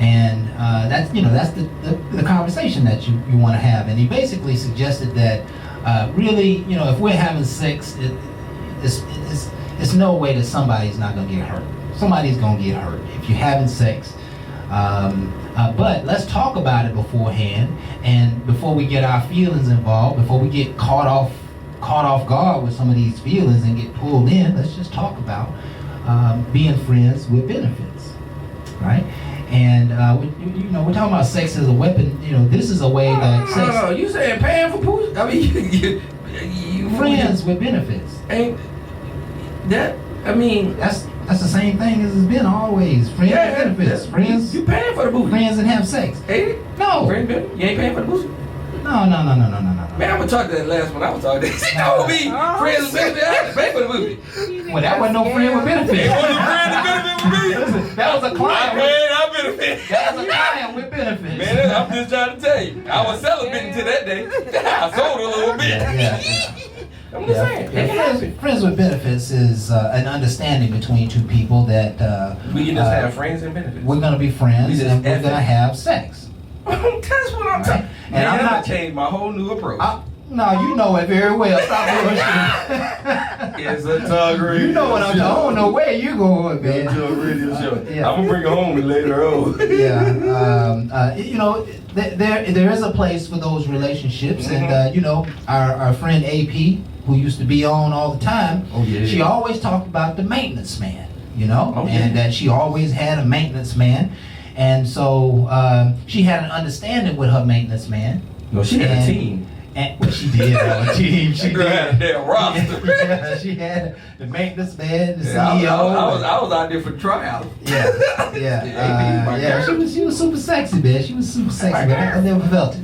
And that's, you know, that's the conversation that you want to have. And he basically suggested that really, you know, if we're having sex, it's no way that somebody's not going to get hurt. Somebody's going to get hurt if you're having sex. But let's talk about it beforehand, and before we get our feelings involved, before we get caught off guard with some of these feelings and get pulled in, let's just talk about being friends with benefits, right? And we're talking about sex as a weapon. You know, this is a way that sex. No, you saying paying for pussy? I mean, you friends with benefits. Ain't that? I mean, that's the same thing as it's been always. Friends with benefits. Friends. You paying for the booty? Friends and have sex. Ain't it? No. You ain't paying for the booty? No. Man, I'm gonna talk to that last one. I was talking to. She told me friends with benefits. I had to pay for the booty. Well, that wasn't no friend with benefits. It wasn't a friend with benefit with me. Listen, that was a client. I benefit. That was a client with benefits. Man, I'm just trying to tell you. I was celebrating to that day. I sold a little bit. Yeah. I'm just saying. Friends with benefits is an understanding between two people that we can just have friends and benefits. We're gonna be friends and we're gonna have sex. That's what I'm saying. And I'm not changing my whole new approach. No, you know it very well. Stop bullshit. It's a tug radio. You know what I'm doing. I don't know where you going, man. It's a radio show. Yeah. I'm gonna bring it home later on. Yeah. You know, there is a place for those relationships, and you know, our friend AP, who used to be on all the time, she always talked about the maintenance man. You know, and that she always had a maintenance man, and so she had an understanding with her maintenance man. No, she had a team. Well, she did have a team. She had a damn roster. Yeah, she had the maintenance man, the CEO. I was out there for trials. Yeah. She was super sexy, man. She was super sexy, but I never felt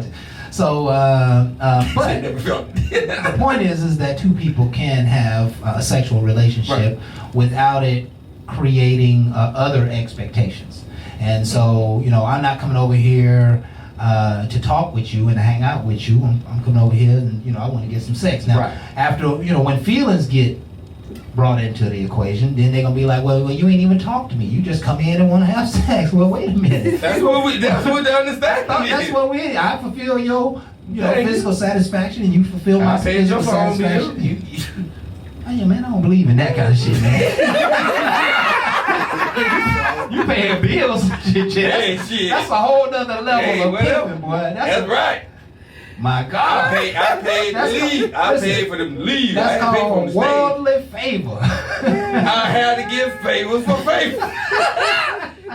it. So, but the point is that two people can have a sexual relationship without it creating other expectations. And so, you know, I'm not coming over here to talk with you and to hang out with you. I'm coming over here and, you know, I want to get some sex. Now, after, you know, when feelings get brought into the equation, then they're going to be like, well, you ain't even talk to me. You just come in and want to have sex. Well, wait a minute. That's what the understanding is. That's what I fulfill your, you know, physical satisfaction, and you fulfill my physical satisfaction. Hey, man, I don't believe in that kind of shit, man. You paying bills and shit. That's a whole nother level of pimping, boy. That's right. My God. I paid to leave. I paid for them to leave. That's called worldly favor. I had to give favors for favor.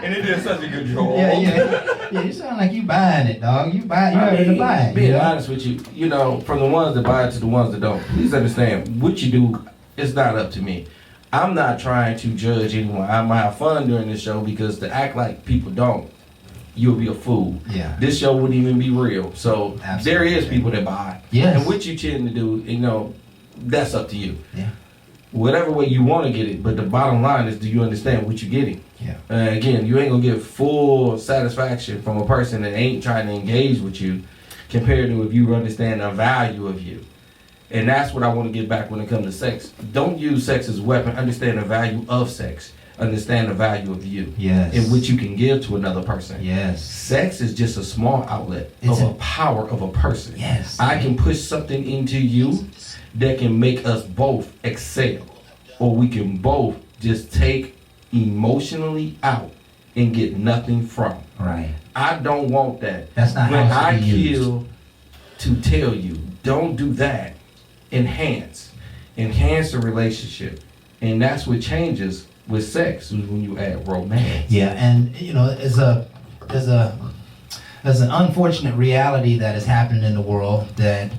And it did such a good job. Yeah, you sound like you buying it, dog. You ready to buy it. Being honest with you, from the ones that buy it to the ones that don't, please understand, what you do is not up to me. I'm not trying to judge anyone. I'm gonna have fun during this show because to act like people don't, you'll be a fool. Yeah. This show wouldn't even be real. So Absolutely. there is people that buy. Yes. And what you tend to do, that's up to you. Yeah. Whatever way you want to get it, but the bottom line is, do you understand what you're getting? Yeah. Again, you ain't gonna get full satisfaction from a person that ain't trying to engage with you compared to if you understand the value of you. And that's what I want to get back when it comes to sex. Don't use sex as a weapon. Understand the value of sex. Understand the value of you. Yes. And what you can give to another person. Yes. Sex is just a small outlet of a power of a person. Yes. I can push something into you that can make us both excel. Or we can both just take emotionally out and get nothing from. Right. I don't want that. That's not when how I it's to be used. kill to tell you, don't do that. Enhance the relationship, and that's what changes with sex when you add romance. Yeah, and there's an unfortunate reality that is happening in the world that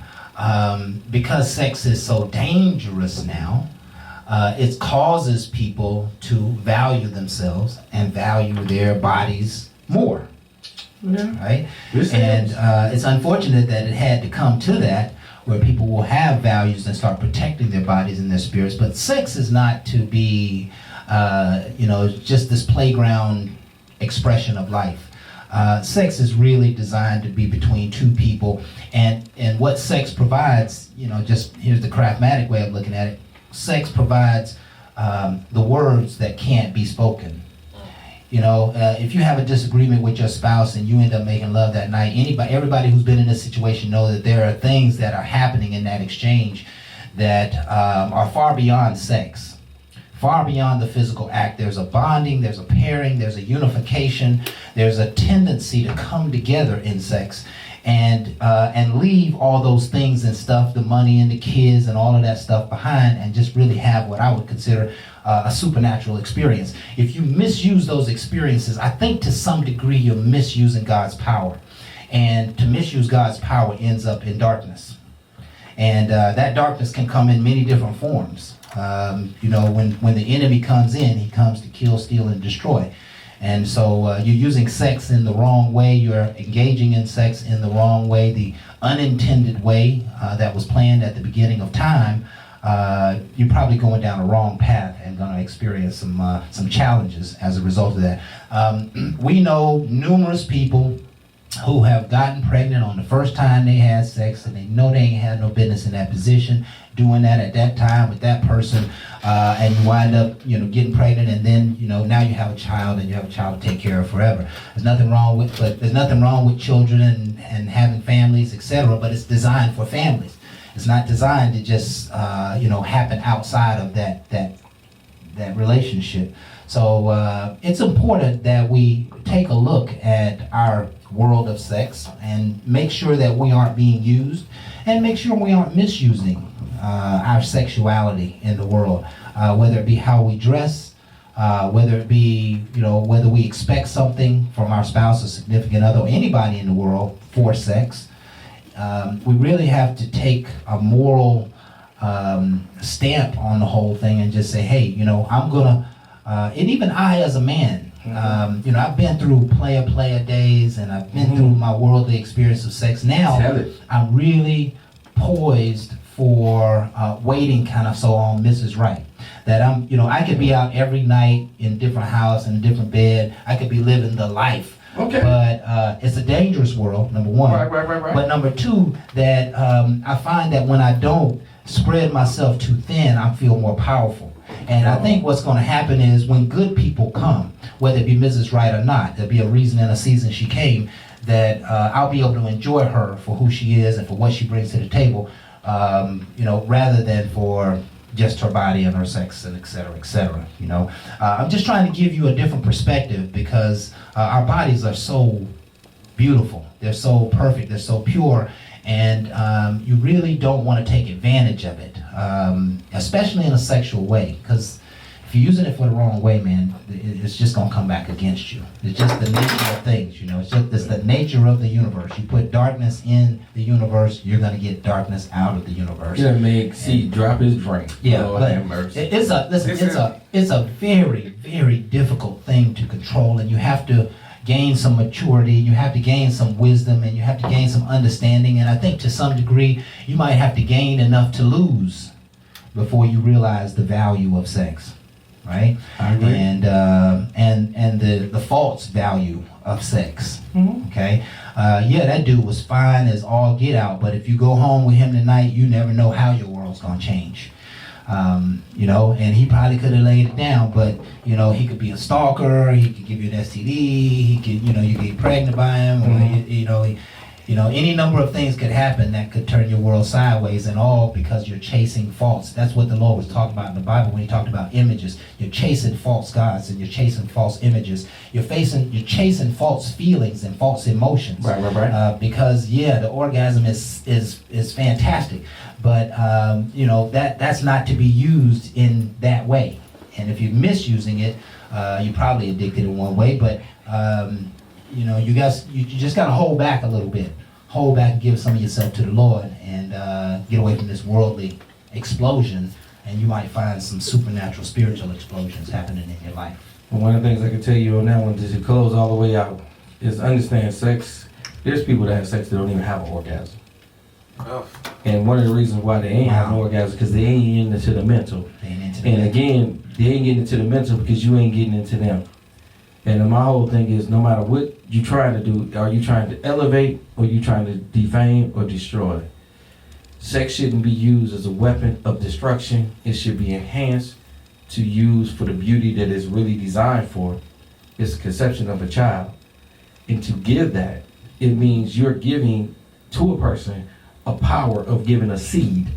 because sex is so dangerous now, it causes people to value themselves and value their bodies more. Yeah. Right? And it's unfortunate that it had to come to that, where people will have values and start protecting their bodies and their spirits. But sex is not to be, just this playground expression of life. Sex is really designed to be between two people. And what sex provides, just here's the Craftmatic way of looking at it. Sex provides the words that can't be spoken. If you have a disagreement with your spouse and you end up making love that night, everybody who's been in this situation know that there are things that are happening in that exchange that are far beyond sex, far beyond the physical act. There's a bonding, there's a pairing, there's a unification, there's a tendency to come together in sex and leave all those things and stuff, the money and the kids and all of that stuff behind, and just really have what I would consider a supernatural experience. If you misuse those experiences, I think to some degree you're misusing God's power. And to misuse God's power ends up in darkness. And that darkness can come in many different forms. When the enemy comes in, he comes to kill, steal, and destroy. And so you're using sex in the wrong way. You're engaging in sex in the wrong way, the unintended way that was planned at the beginning of time. You're probably going down a wrong path and going to experience some challenges as a result of that. We know numerous people who have gotten pregnant on the first time they had sex, and they know they ain't had no business in that position, doing that at that time with that person, and you wind up, getting pregnant, and then, now you have a child, and you have a child to take care of forever. There's nothing wrong with children and having families, etc., but it's designed for families. It's not designed to just, happen outside of that relationship. So it's important that we take a look at our world of sex and make sure that we aren't being used, and make sure we aren't misusing our sexuality in the world, whether it be how we dress, whether it be, whether we expect something from our spouse or significant other or anybody in the world for sex. We really have to take a moral stamp on the whole thing and just say, hey, I'm gonna, and even I as a man, I've been through player days, and I've been through my worldly experience of sex. Now I'm really poised for waiting kind of so on Mrs. Right. That I could be out every night in a different house, in a different bed. I could be living the life. Okay. But it's a dangerous world, number one. Right. But number two, that I find that when I don't spread myself too thin, I feel more powerful. And I think what's going to happen is when good people come, whether it be Mrs. Right or not, there'll be a reason and a season she came, that I'll be able to enjoy her for who she is and for what she brings to the table, rather than for just her body and her sex and et cetera, et cetera. I'm just trying to give you a different perspective, because our bodies are so beautiful. They're so perfect. They're so pure. And you really don't want to take advantage of it, especially in a sexual way, because if you're using it for the wrong way, man, it's just gonna come back against you. It's just the nature of things, you know. It's the nature of the universe. You put darkness in the universe, you're gonna get darkness out of the universe. Yeah, make seed drop his drink. Yeah, Lord but have mercy. it's a very, very difficult thing to control, and you have to gain some maturity, you have to gain some wisdom, and you have to gain some understanding. And I think to some degree, you might have to gain enough to lose before you realize the value of sex, right? I agree. And the false value of sex. Mhm. Okay, yeah, that dude was fine as all get out, but if you go home with him tonight, you never know how your world's gonna change. You know, and he probably could have laid it down, but you know, he could be a stalker. He could give you an STD. He could, you know, you get pregnant by him, or you know, any number of things could happen that could turn your world sideways, and all because you're chasing false. That's what the Lord was talking about in the Bible when he talked about images. You're chasing false gods and you're chasing false images. You're chasing false feelings and false emotions. Right. Because yeah, the orgasm is fantastic, but you know, that's not to be used in that way. And if you're misusing it, you're probably addicted in one way. But you know, you just gotta hold back a little bit. Hold back and give some of yourself to the Lord, and get away from this worldly explosion, and you might find some supernatural spiritual explosions happening in your life. And one of the things I can tell you on that one, to close all the way out, is understand sex. There's people that have sex that don't even have an orgasm. Oh. And one of the reasons why they ain't having an orgasm because they ain't into the mental. And again, they ain't getting into the mental because you ain't getting into them. And my whole thing is, no matter what you trying to do, are you trying to elevate, or you trying to defame or destroy? Sex shouldn't be used as a weapon of destruction. It should be enhanced to use for the beauty that it's really designed for. It's the conception of a child. And to give that, it means you're giving to a person a power of giving a seed.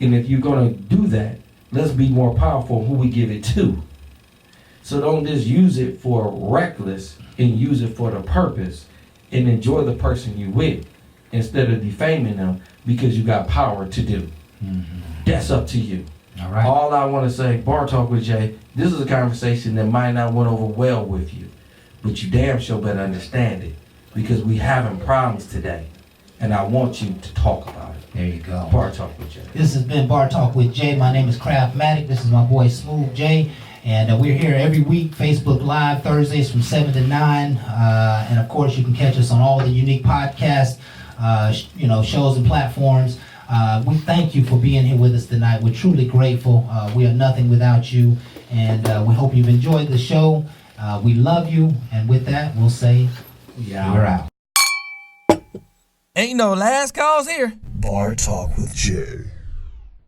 And if you're going to do that, let's be more powerful who we give it to. So don't just use it for reckless, and use it for the purpose, and enjoy the person you with instead of defaming them because you got power to do. Mm-hmm. That's up to you. All right. All I want to say, Bar Talk with Jay, this is a conversation that might not went over well with you, but you damn sure better understand it, because we having problems today, and I want you to talk about it. There you go. Bar Talk with Jay. This has been Bar Talk with Jay. My name is Craftmatic. This is my boy Smooth Jay. And we're here every week, Facebook Live, Thursdays from 7 to 9. And of course, you can catch us on all the unique podcast, shows and platforms. We thank you for being here with us tonight. We're truly grateful. We are nothing without you. And we hope you've enjoyed the show. We love you. And with that, we'll say, we're out. Ain't no last calls here. Bar Talk with Jay.